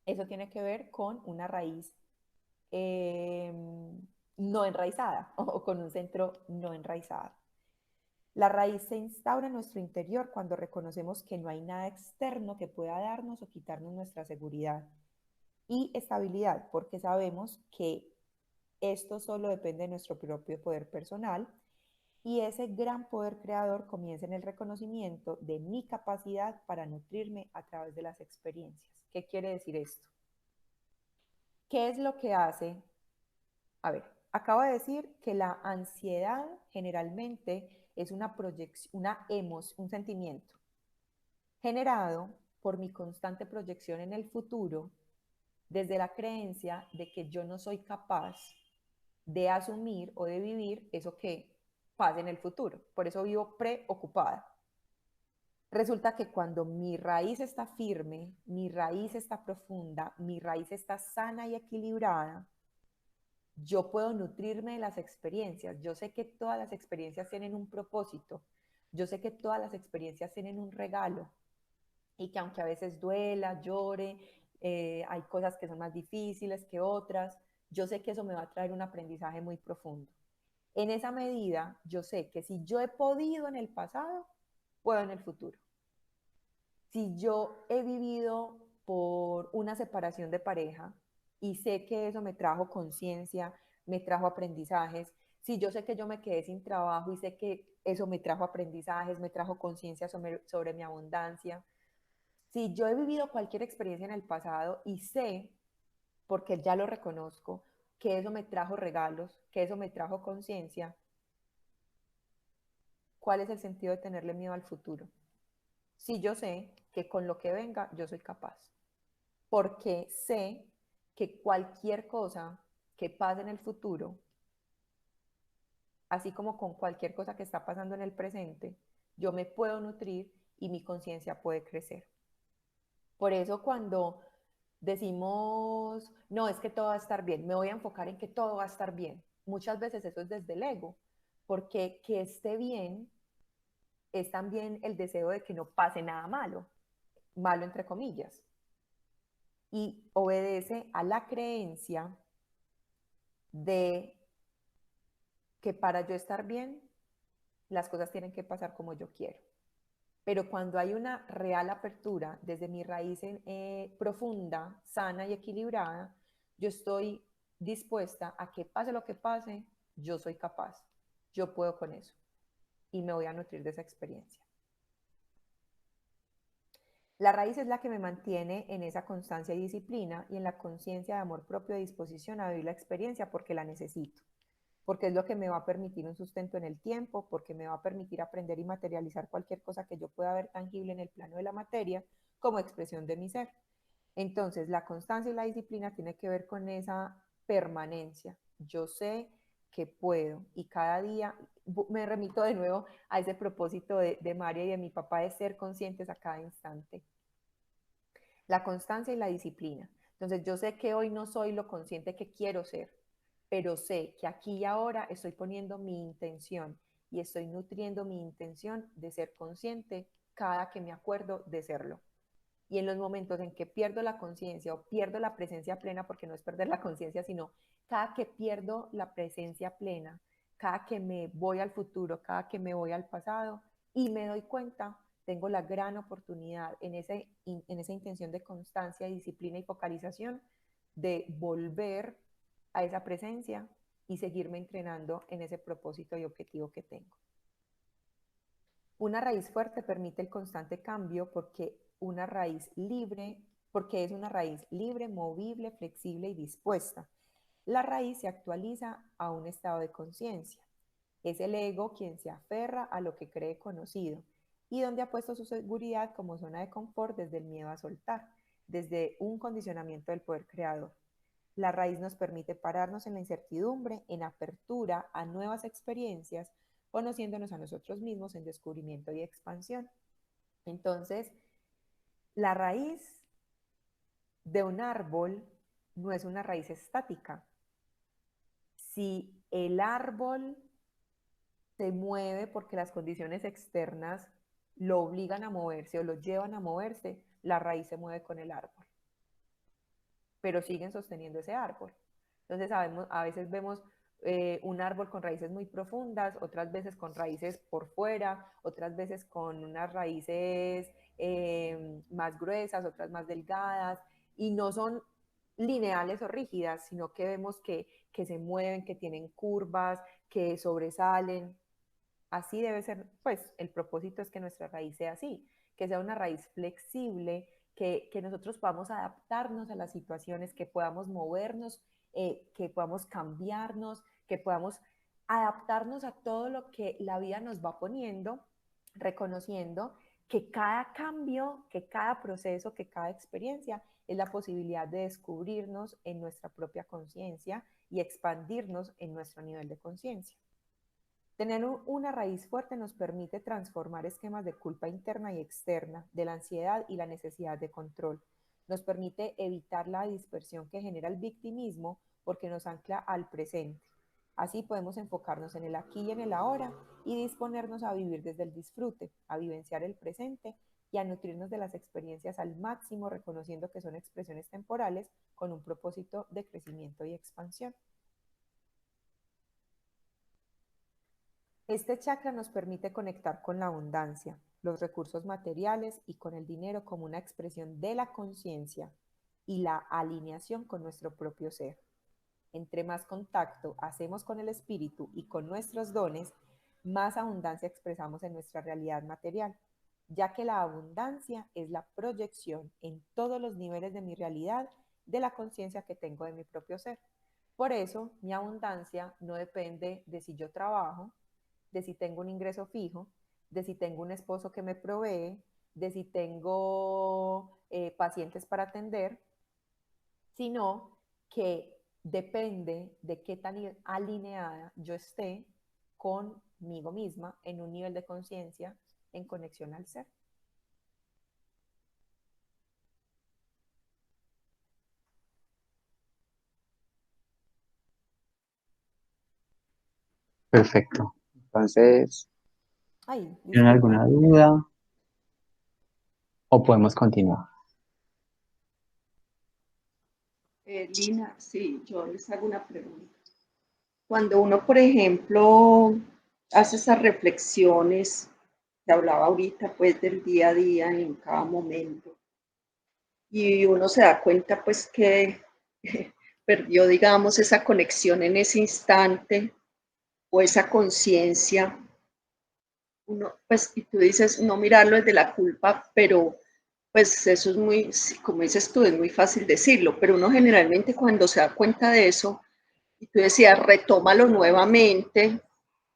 Eso tiene que ver con una raíz eh, no enraizada o con un centro no enraizado. La raíz se instaura en nuestro interior cuando reconocemos que no hay nada externo que pueda darnos o quitarnos nuestra seguridad y estabilidad, porque sabemos que esto solo depende de nuestro propio poder personal y ese gran poder creador comienza en el reconocimiento de mi capacidad para nutrirme a través de las experiencias. ¿Qué quiere decir esto? ¿Qué es lo que hace? A ver, acabo de decir que la ansiedad generalmente es una proyección, una emoción, un sentimiento generado por mi constante proyección en el futuro desde la creencia de que yo no soy capaz de asumir o de vivir eso que pase en el futuro. Por eso vivo preocupada. Resulta que cuando mi raíz está firme, mi raíz está profunda, mi raíz está sana y equilibrada, yo puedo nutrirme de las experiencias. Yo sé que todas las experiencias tienen un propósito. Yo sé que todas las experiencias tienen un regalo y que aunque a veces duela, llore, hay cosas que son más difíciles que otras, yo sé que eso me va a traer un aprendizaje muy profundo. En esa medida, yo sé que si yo he podido en el pasado, puedo en el futuro. Si yo he vivido por una separación de pareja y sé que eso me trajo conciencia, me trajo aprendizajes, si yo sé que yo me quedé sin trabajo y sé que eso me trajo aprendizajes, me trajo conciencia sobre mi abundancia, si yo he vivido cualquier experiencia en el pasado y sé, porque ya lo reconozco, que eso me trajo regalos, que eso me trajo conciencia, ¿cuál es el sentido de tenerle miedo al futuro? Si yo sé que con lo que venga yo soy capaz, porque sé que cualquier cosa que pase en el futuro, así como con cualquier cosa que está pasando en el presente, yo me puedo nutrir y mi conciencia puede crecer. Por eso cuando decimos, no, es que todo va a estar bien, me voy a enfocar en que todo va a estar bien, muchas veces eso es desde el ego, porque que esté bien es también el deseo de que no pase nada malo, malo entre comillas, y obedece a la creencia de que para yo estar bien, las cosas tienen que pasar como yo quiero. Pero cuando hay una real apertura desde mi raíz profunda, sana y equilibrada, yo estoy dispuesta a que pase lo que pase, yo soy capaz, yo puedo con eso y me voy a nutrir de esa experiencia. La raíz es la que me mantiene en esa constancia y disciplina y en la conciencia de amor propio y disposición a vivir la experiencia porque la necesito, porque es lo que me va a permitir un sustento en el tiempo, porque me va a permitir aprender y materializar cualquier cosa que yo pueda ver tangible en el plano de la materia como expresión de mi ser. Entonces, la constancia y la disciplina tiene que ver con esa permanencia. Yo sé que puedo y cada día me remito de nuevo a ese propósito de María y de mi papá de ser conscientes a cada instante. La constancia y la disciplina. Entonces, yo sé que hoy no soy lo consciente que quiero ser, pero sé que aquí y ahora estoy poniendo mi intención y estoy nutriendo mi intención de ser consciente cada que me acuerdo de serlo. Y en los momentos en que pierdo la conciencia o pierdo la presencia plena, porque no es perder la conciencia, sino cada que pierdo la presencia plena, cada que me voy al futuro, cada que me voy al pasado y me doy cuenta, tengo la gran oportunidad en esa intención de constancia, disciplina y focalización de volver a esa presencia y seguirme entrenando en ese propósito y objetivo que tengo. Una raíz fuerte permite el constante cambio porque es una raíz libre, movible, flexible y dispuesta. La raíz se actualiza a un estado de conciencia. Es el ego quien se aferra a lo que cree conocido y donde ha puesto su seguridad como zona de confort desde el miedo a soltar, desde un condicionamiento del poder creador. La raíz nos permite pararnos en la incertidumbre, en apertura a nuevas experiencias, conociéndonos a nosotros mismos en descubrimiento y expansión. Entonces, la raíz de un árbol no es una raíz estática. Si el árbol se mueve porque las condiciones externas lo obligan a moverse o lo llevan a moverse, la raíz se mueve con el árbol, pero siguen sosteniendo ese árbol. Entonces a veces vemos un árbol con raíces muy profundas, otras veces con raíces por fuera, otras veces con unas raíces más gruesas, otras más delgadas, y no son lineales o rígidas, sino que vemos que se mueven, que tienen curvas, que sobresalen. Así debe ser, pues el propósito es que nuestra raíz sea así, que sea una raíz flexible, que nosotros podamos adaptarnos a las situaciones, que podamos movernos, que podamos cambiarnos, que podamos adaptarnos a todo lo que la vida nos va poniendo, reconociendo que cada cambio, que cada proceso, que cada experiencia es la posibilidad de descubrirnos en nuestra propia conciencia y expandirnos en nuestro nivel de conciencia. Tener una raíz fuerte nos permite transformar esquemas de culpa interna y externa, de la ansiedad y la necesidad de control. Nos permite evitar la dispersión que genera el victimismo porque nos ancla al presente. Así podemos enfocarnos en el aquí y en el ahora y disponernos a vivir desde el disfrute, a vivenciar el presente y a nutrirnos de las experiencias al máximo, reconociendo que son expresiones temporales con un propósito de crecimiento y expansión. Este chakra nos permite conectar con la abundancia, los recursos materiales y con el dinero como una expresión de la conciencia y la alineación con nuestro propio ser. Entre más contacto hacemos con el espíritu y con nuestros dones, más abundancia expresamos en nuestra realidad material, ya que la abundancia es la proyección en todos los niveles de mi realidad de la conciencia que tengo de mi propio ser. Por eso, mi abundancia no depende de si yo trabajo, de si tengo un ingreso fijo, de si tengo un esposo que me provee, de si tengo pacientes para atender, sino que depende de qué tan alineada yo esté conmigo misma en un nivel de conciencia en conexión al ser. Perfecto. Entonces, Ay, ¿tienen alguna disculpa. duda? ¿O podemos continuar? Lina, sí, yo les hago una pregunta. Cuando uno, por ejemplo, hace esas reflexiones que hablaba ahorita, pues del día a día en cada momento, y uno se da cuenta, pues que perdió, digamos, esa conexión en ese instante o esa conciencia, uno, pues, y tú dices, no mirarlo desde la culpa, pero pues eso es muy, como dices tú, es muy fácil decirlo, pero uno generalmente cuando se da cuenta de eso, y tú decías, retómalo nuevamente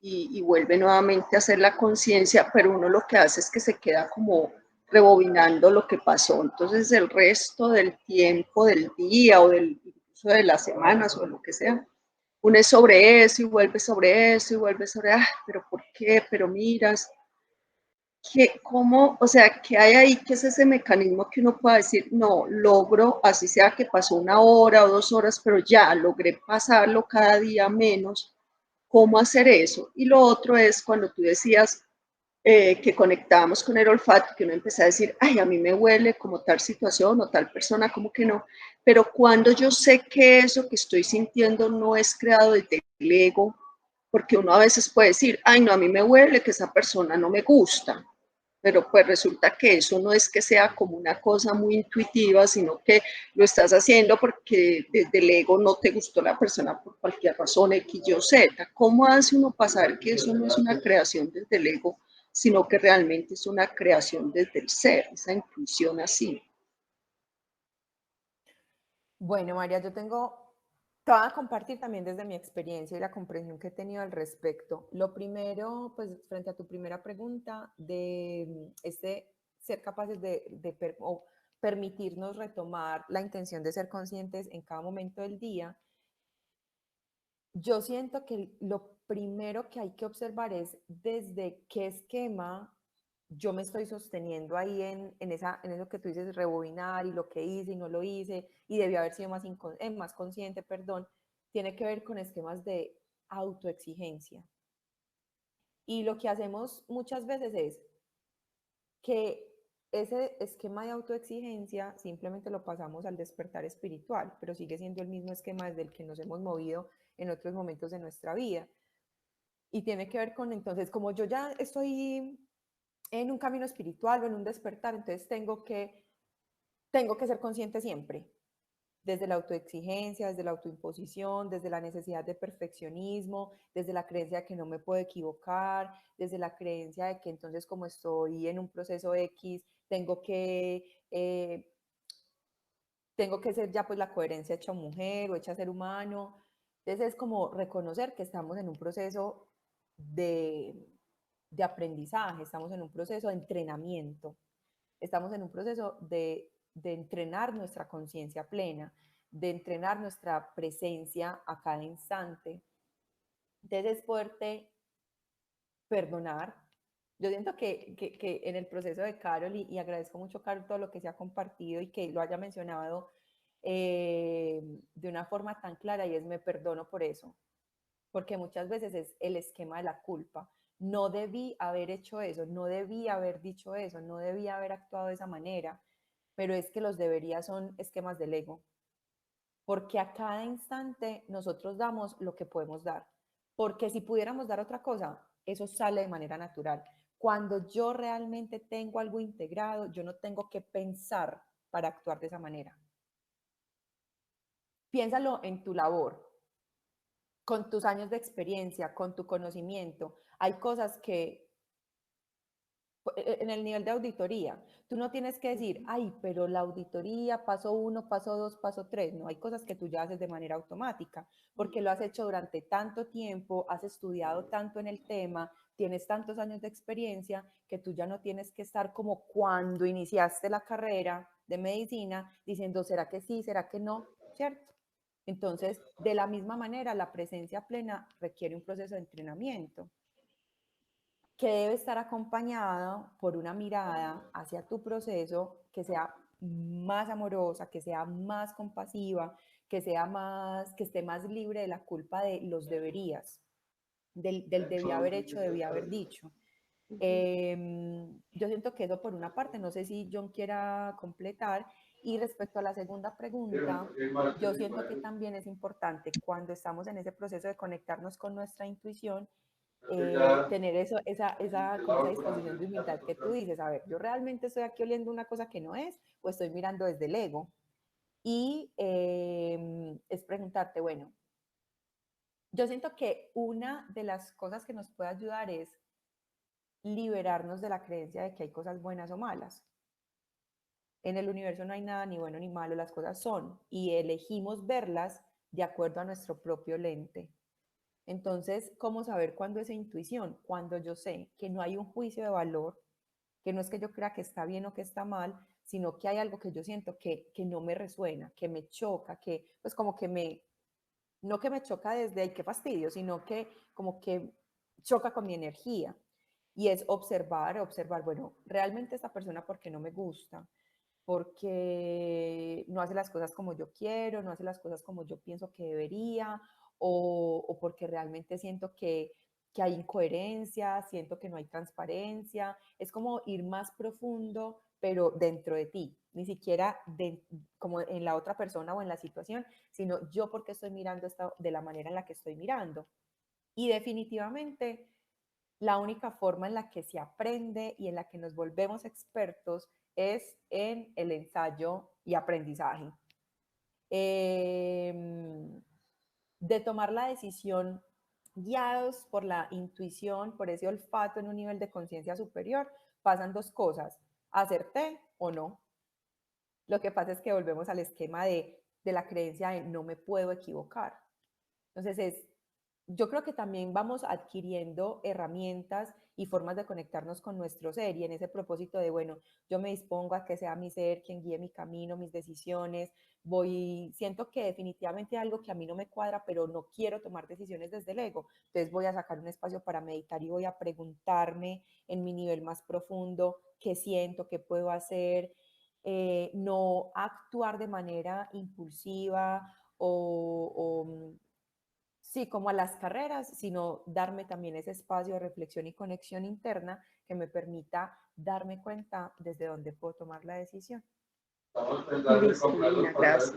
y vuelve nuevamente a hacer la conciencia, pero uno lo que hace es que se queda como rebobinando lo que pasó. Entonces el resto del tiempo, del día o incluso de las semanas o lo que sea, uno es sobre eso y vuelve sobre eso y vuelve sobre, pero ¿por qué? Pero miras, ¿cómo, o sea, qué hay ahí? ¿Qué es ese mecanismo que uno pueda decir, no, logro, así sea que pasó 1 hora o 2 horas, pero ya logré pasarlo cada día menos? ¿Cómo hacer eso? Y lo otro es cuando tú decías que conectábamos con el olfato, que uno empezó a decir, ay, a mí me huele como tal situación o tal persona, como que no. Pero cuando yo sé que eso que estoy sintiendo no es creado desde el ego, porque uno a veces puede decir, ay, no, a mí me huele que esa persona no me gusta, pero pues resulta que eso no es que sea como una cosa muy intuitiva, sino que lo estás haciendo porque desde el ego no te gustó la persona por cualquier razón, X, Y o Z. ¿Cómo hace uno para saber que eso no es una creación desde el ego sino que realmente es una creación desde el ser, esa intuición así. Bueno, María, te voy a compartir también desde mi experiencia y la comprensión que he tenido al respecto. Lo primero, pues frente a tu primera pregunta, de ser capaces o permitirnos retomar la intención de ser conscientes en cada momento del día, yo siento que lo primero que hay que observar es desde qué esquema yo me estoy sosteniendo ahí en eso que tú dices, rebobinar y lo que hice y no lo hice y debí haber sido más consciente, perdón, tiene que ver con esquemas de autoexigencia. Y lo que hacemos muchas veces es que ese esquema de autoexigencia simplemente lo pasamos al despertar espiritual, pero sigue siendo el mismo esquema desde el que nos hemos movido en otros momentos de nuestra vida. Y tiene que ver con, entonces, como yo ya estoy en un camino espiritual o en un despertar, entonces tengo que ser consciente siempre, desde la autoexigencia, desde la autoimposición, desde la necesidad de perfeccionismo, desde la creencia de que no me puedo equivocar, desde la creencia de que entonces como estoy en un proceso X, tengo que ser ya pues la coherencia hecha mujer o hecha ser humano. Entonces es como reconocer que estamos en un proceso de aprendizaje, estamos en un proceso de entrenamiento, estamos en un proceso de entrenar nuestra conciencia plena, de entrenar nuestra presencia a cada instante. Entonces es poderte perdonar. Yo siento que en el proceso de Carol, y agradezco mucho, Carol, todo lo que se ha compartido y que lo haya mencionado de una forma tan clara, y es me perdono por eso, porque muchas veces es el esquema de la culpa. No debí haber hecho eso, no debí haber dicho eso, no debí haber actuado de esa manera, pero es que los deberías son esquemas del ego, porque a cada instante nosotros damos lo que podemos dar, porque si pudiéramos dar otra cosa, eso sale de manera natural. Cuando yo realmente tengo algo integrado, yo no tengo que pensar para actuar de esa manera. Piénsalo en tu labor, con tus años de experiencia, con tu conocimiento. Hay cosas que en el nivel de auditoría, tú no tienes que decir, ay, pero la auditoría, paso 1, paso 2, paso 3. No, hay cosas que tú ya haces de manera automática, porque lo has hecho durante tanto tiempo, has estudiado tanto en el tema, tienes tantos años de experiencia, que tú ya no tienes que estar como cuando iniciaste la carrera de medicina, diciendo, ¿será que sí, será que no? ¿Cierto? Entonces, de la misma manera, la presencia plena requiere un proceso de entrenamiento que debe estar acompañado por una mirada hacia tu proceso que sea más amorosa, que sea más compasiva, que esté más libre de la culpa de los deberías, del debí haber hecho, debí haber dicho. Yo siento que eso por una parte, no sé si John quiera completar. Y respecto a la segunda pregunta, yo siento que también es importante cuando estamos en ese proceso de conectarnos con nuestra intuición, tener esa disposición de humildad que tú dices, a ver, yo realmente estoy aquí oliendo una cosa que no es, o estoy mirando desde el ego. Y es preguntarte, bueno, yo siento que una de las cosas que nos puede ayudar es liberarnos de la creencia de que hay cosas buenas o malas. En el universo no hay nada ni bueno ni malo, las cosas son, y elegimos verlas de acuerdo a nuestro propio lente. Entonces, ¿cómo saber cuándo es intuición? Cuando yo sé que no hay un juicio de valor, que no es que yo crea que está bien o que está mal, sino que hay algo que yo siento que no me resuena, que me choca, que pues como que no que me choca desde, ay, qué fastidio, sino que como que choca con mi energía. Y es observar, bueno, realmente esta persona porque no me gusta, porque no hace las cosas como yo quiero, no hace las cosas como yo pienso que debería, o porque realmente siento que hay incoherencia, siento que no hay transparencia. Es como ir más profundo, pero dentro de ti, ni siquiera como en la otra persona o en la situación, sino yo porque estoy mirando esto de la manera en la que estoy mirando. Y definitivamente la única forma en la que se aprende y en la que nos volvemos expertos es en el ensayo y aprendizaje. De tomar la decisión guiados por la intuición, por ese olfato en un nivel de conciencia superior, pasan dos cosas, acerté o no. Lo que pasa es que volvemos al esquema de la creencia de no me puedo equivocar. Entonces, yo creo que también vamos adquiriendo herramientas y formas de conectarnos con nuestro ser, y en ese propósito de, bueno, yo me dispongo a que sea mi ser quien guíe mi camino, mis decisiones, siento que definitivamente hay algo que a mí no me cuadra, pero no quiero tomar decisiones desde el ego, entonces voy a sacar un espacio para meditar y voy a preguntarme en mi nivel más profundo qué siento, qué puedo hacer, no actuar de manera impulsiva o sí, como a las carreras, sino darme también ese espacio de reflexión y conexión interna que me permita darme cuenta desde dónde puedo tomar la decisión. Listo, Lina, gracias.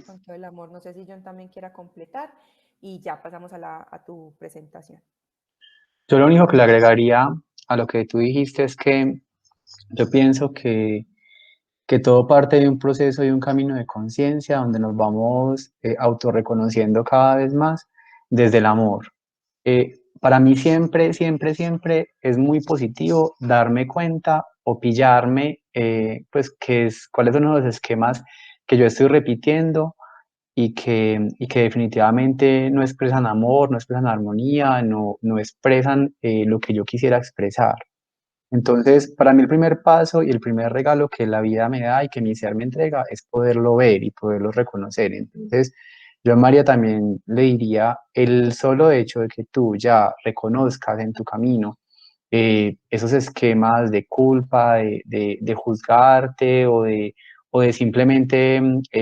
Con todo el amor. No sé si John también quiera completar y ya pasamos a tu presentación. Yo lo único que le agregaría a lo que tú dijiste es que yo pienso que todo parte de un proceso y un camino de conciencia donde nos vamos autorreconociendo cada vez más desde el amor. Para mí siempre, siempre, siempre es muy positivo darme cuenta o pillarme, pues, cuáles son los esquemas que yo estoy repitiendo y que definitivamente no expresan amor, no expresan armonía, no expresan lo que yo quisiera expresar. Entonces, para mí el primer paso y el primer regalo que la vida me da y que mi ser me entrega es poderlo ver y poderlo reconocer. Entonces, yo a María también le diría, el solo hecho de que tú ya reconozcas en tu camino esos esquemas de culpa, de juzgarte o de simplemente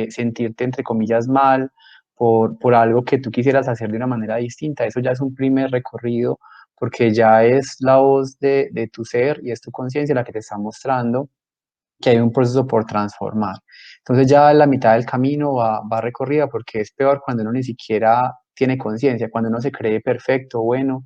sentirte, entre comillas, mal por algo que tú quisieras hacer de una manera distinta, eso ya es un primer recorrido porque ya es la voz de tu ser y es tu conciencia la que te está mostrando que hay un proceso por transformar. Entonces ya la mitad del camino va recorrida porque es peor cuando uno ni siquiera tiene conciencia, cuando uno se cree perfecto, bueno,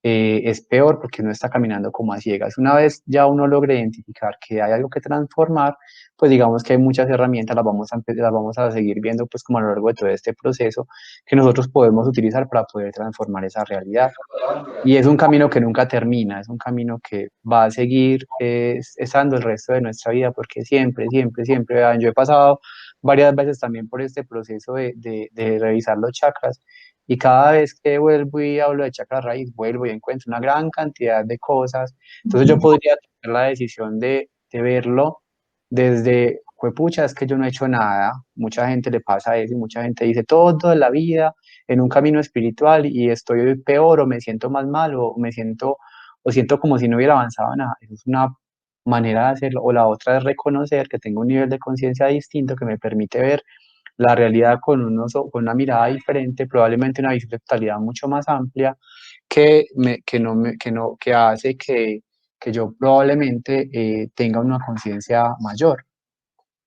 es peor porque uno está caminando como a ciegas. Una vez ya uno logra identificar que hay algo que transformar, pues digamos que hay muchas herramientas, las vamos a seguir viendo pues como a lo largo de todo este proceso que nosotros podemos utilizar para poder transformar esa realidad. Y es un camino que nunca termina, es un camino que va a seguir estando el resto de nuestra vida, porque siempre, siempre, siempre, vean, yo he pasado varias veces también por este proceso de revisar los chakras, y cada vez que vuelvo y hablo de chakra raíz, vuelvo y encuentro una gran cantidad de cosas. Entonces yo podría tomar la decisión de verlo desde, juepucha, es que yo no he hecho nada, mucha gente le pasa eso y mucha gente dice toda la vida en un camino espiritual y estoy peor o me siento más mal o siento como si no hubiera avanzado nada. Esa es una manera de hacerlo. O la otra es reconocer que tengo un nivel de conciencia distinto que me permite ver la realidad con una mirada diferente, probablemente una visión de totalidad mucho más amplia que hace que yo probablemente tenga una conciencia mayor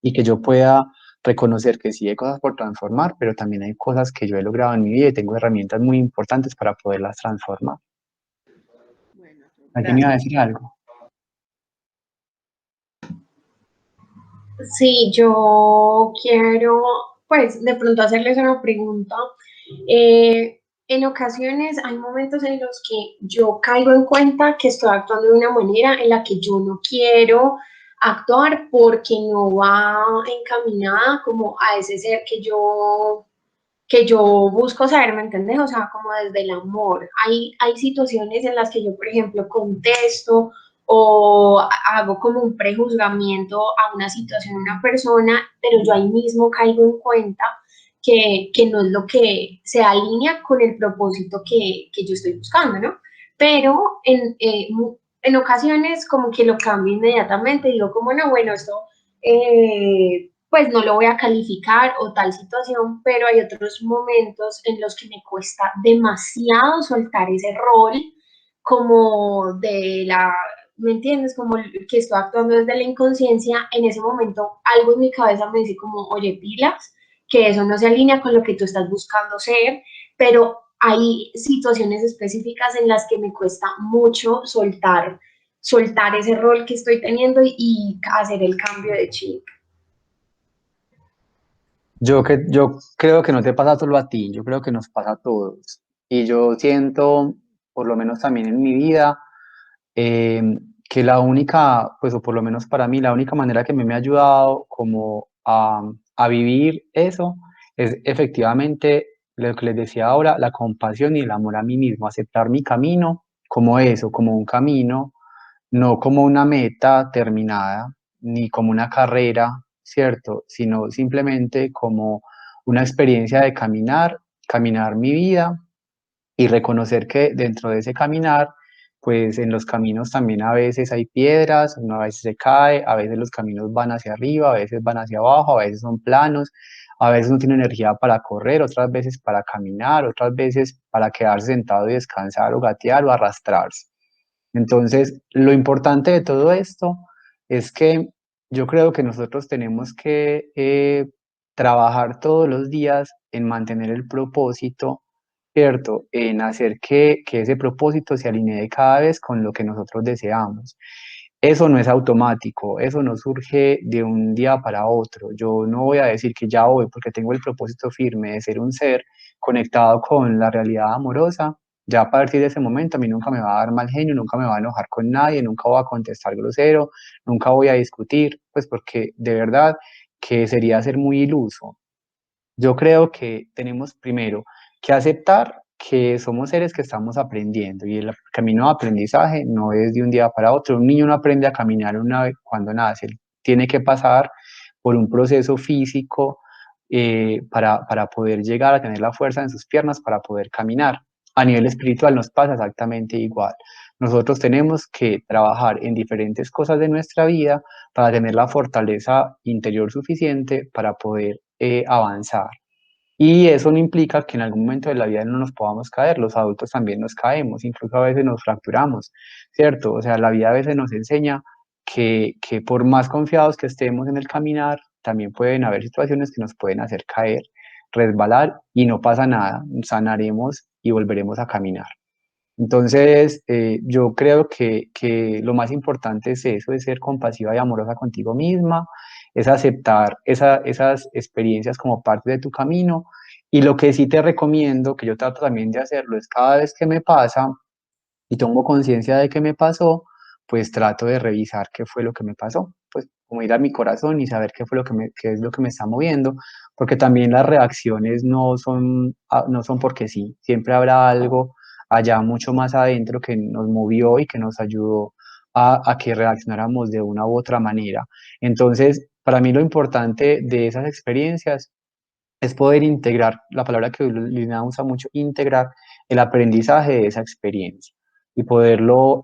y que yo pueda reconocer que sí hay cosas por transformar, pero también hay cosas que yo he logrado en mi vida y tengo herramientas muy importantes para poderlas transformar. Bueno, ¿Alguien me iba a gracias. decir algo? Sí, yo quiero, pues, de pronto hacerles una pregunta. En ocasiones hay momentos en los que yo caigo en cuenta que estoy actuando de una manera en la que yo no quiero actuar porque no va encaminada como a ese ser que yo busco ser, ¿me entiendes? O sea, como desde el amor. Hay situaciones en las que yo, por ejemplo, contesto o hago como un prejuzgamiento a una situación, a una persona, pero yo ahí mismo caigo en cuenta que no es lo que se alinea con el propósito que yo estoy buscando, ¿no? Pero en ocasiones como que lo cambio inmediatamente, digo como, no, bueno, esto pues no lo voy a calificar o tal situación, pero hay otros momentos en los que me cuesta demasiado soltar ese rol como de la, ¿me entiendes? Como que estoy actuando desde la inconsciencia, en ese momento algo en mi cabeza me dice como, oye, pilas, que eso no se alinea con lo que tú estás buscando ser, pero hay situaciones específicas en las que me cuesta mucho soltar ese rol que estoy teniendo y hacer el cambio de chip. Yo creo que no te pasa solo a ti, yo creo que nos pasa a todos. Y yo siento, por lo menos también en mi vida, que la única, pues o por lo menos para mí, la única manera que me ha ayudado como a vivir eso es efectivamente lo que les decía ahora, la compasión y el amor a mí mismo, aceptar mi camino como eso, como un camino, no como una meta terminada, ni como una carrera, ¿cierto? Sino simplemente como una experiencia de caminar, caminar mi vida y reconocer que dentro de ese caminar, pues en los caminos también a veces hay piedras, uno a veces se cae, a veces los caminos van hacia arriba, a veces van hacia abajo, a veces son planos, a veces no tiene energía para correr, otras veces para caminar, otras veces para quedarse sentado y descansar o gatear o arrastrarse. Entonces, lo importante de todo esto es que yo creo que nosotros tenemos que trabajar todos los días en mantener el propósito, ¿cierto? En hacer que ese propósito se alinee cada vez con lo que nosotros deseamos. Eso no es automático, eso no surge de un día para otro. Yo no voy a decir que ya voy porque tengo el propósito firme de ser un ser conectado con la realidad amorosa. Ya a partir de ese momento a mí nunca me va a dar mal genio, nunca me va a enojar con nadie, nunca voy a contestar grosero, nunca voy a discutir, pues porque de verdad que sería ser muy iluso. Yo creo que tenemos primero que aceptar que somos seres que estamos aprendiendo y el camino de aprendizaje no es de un día para otro. Un niño no aprende a caminar una vez cuando nace, él tiene que pasar por un proceso físico para poder llegar a tener la fuerza en sus piernas para poder caminar. A nivel espiritual nos pasa exactamente igual. Nosotros tenemos que trabajar en diferentes cosas de nuestra vida para tener la fortaleza interior suficiente para poder avanzar. Y eso no implica que en algún momento de la vida no nos podamos caer, los adultos también nos caemos, incluso a veces nos fracturamos, ¿cierto? O sea, la vida a veces nos enseña que por más confiados que estemos en el caminar, también pueden haber situaciones que nos pueden hacer caer, resbalar y no pasa nada, sanaremos y volveremos a caminar. Entonces, yo creo que lo más importante es eso, es ser compasiva y amorosa contigo misma, es aceptar esas experiencias como parte de tu camino. Y lo que sí te recomiendo, que yo trato también de hacerlo, es cada vez que me pasa y tomo conciencia de que me pasó, pues trato de revisar qué fue lo que me pasó, pues como ir a mi corazón y saber qué fue qué es lo que me está moviendo, porque también las reacciones no son porque sí, siempre habrá algo allá mucho más adentro que nos movió y que nos ayudó a que reaccionáramos de una u otra manera. Entonces, para mí lo importante de esas experiencias es poder integrar, la palabra que Lina usa mucho, integrar el aprendizaje de esa experiencia y poderlo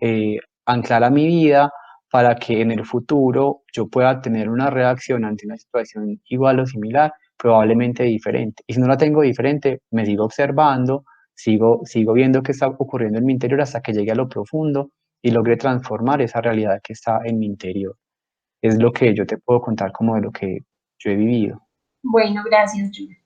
anclar a mi vida para que en el futuro yo pueda tener una reacción ante una situación igual o similar, probablemente diferente. Y si no la tengo diferente, me sigo observando, sigo viendo qué está ocurriendo en mi interior hasta que llegue a lo profundo y logre transformar esa realidad que está en mi interior. Es lo que yo te puedo contar como de lo que yo he vivido. Bueno, gracias, Julia.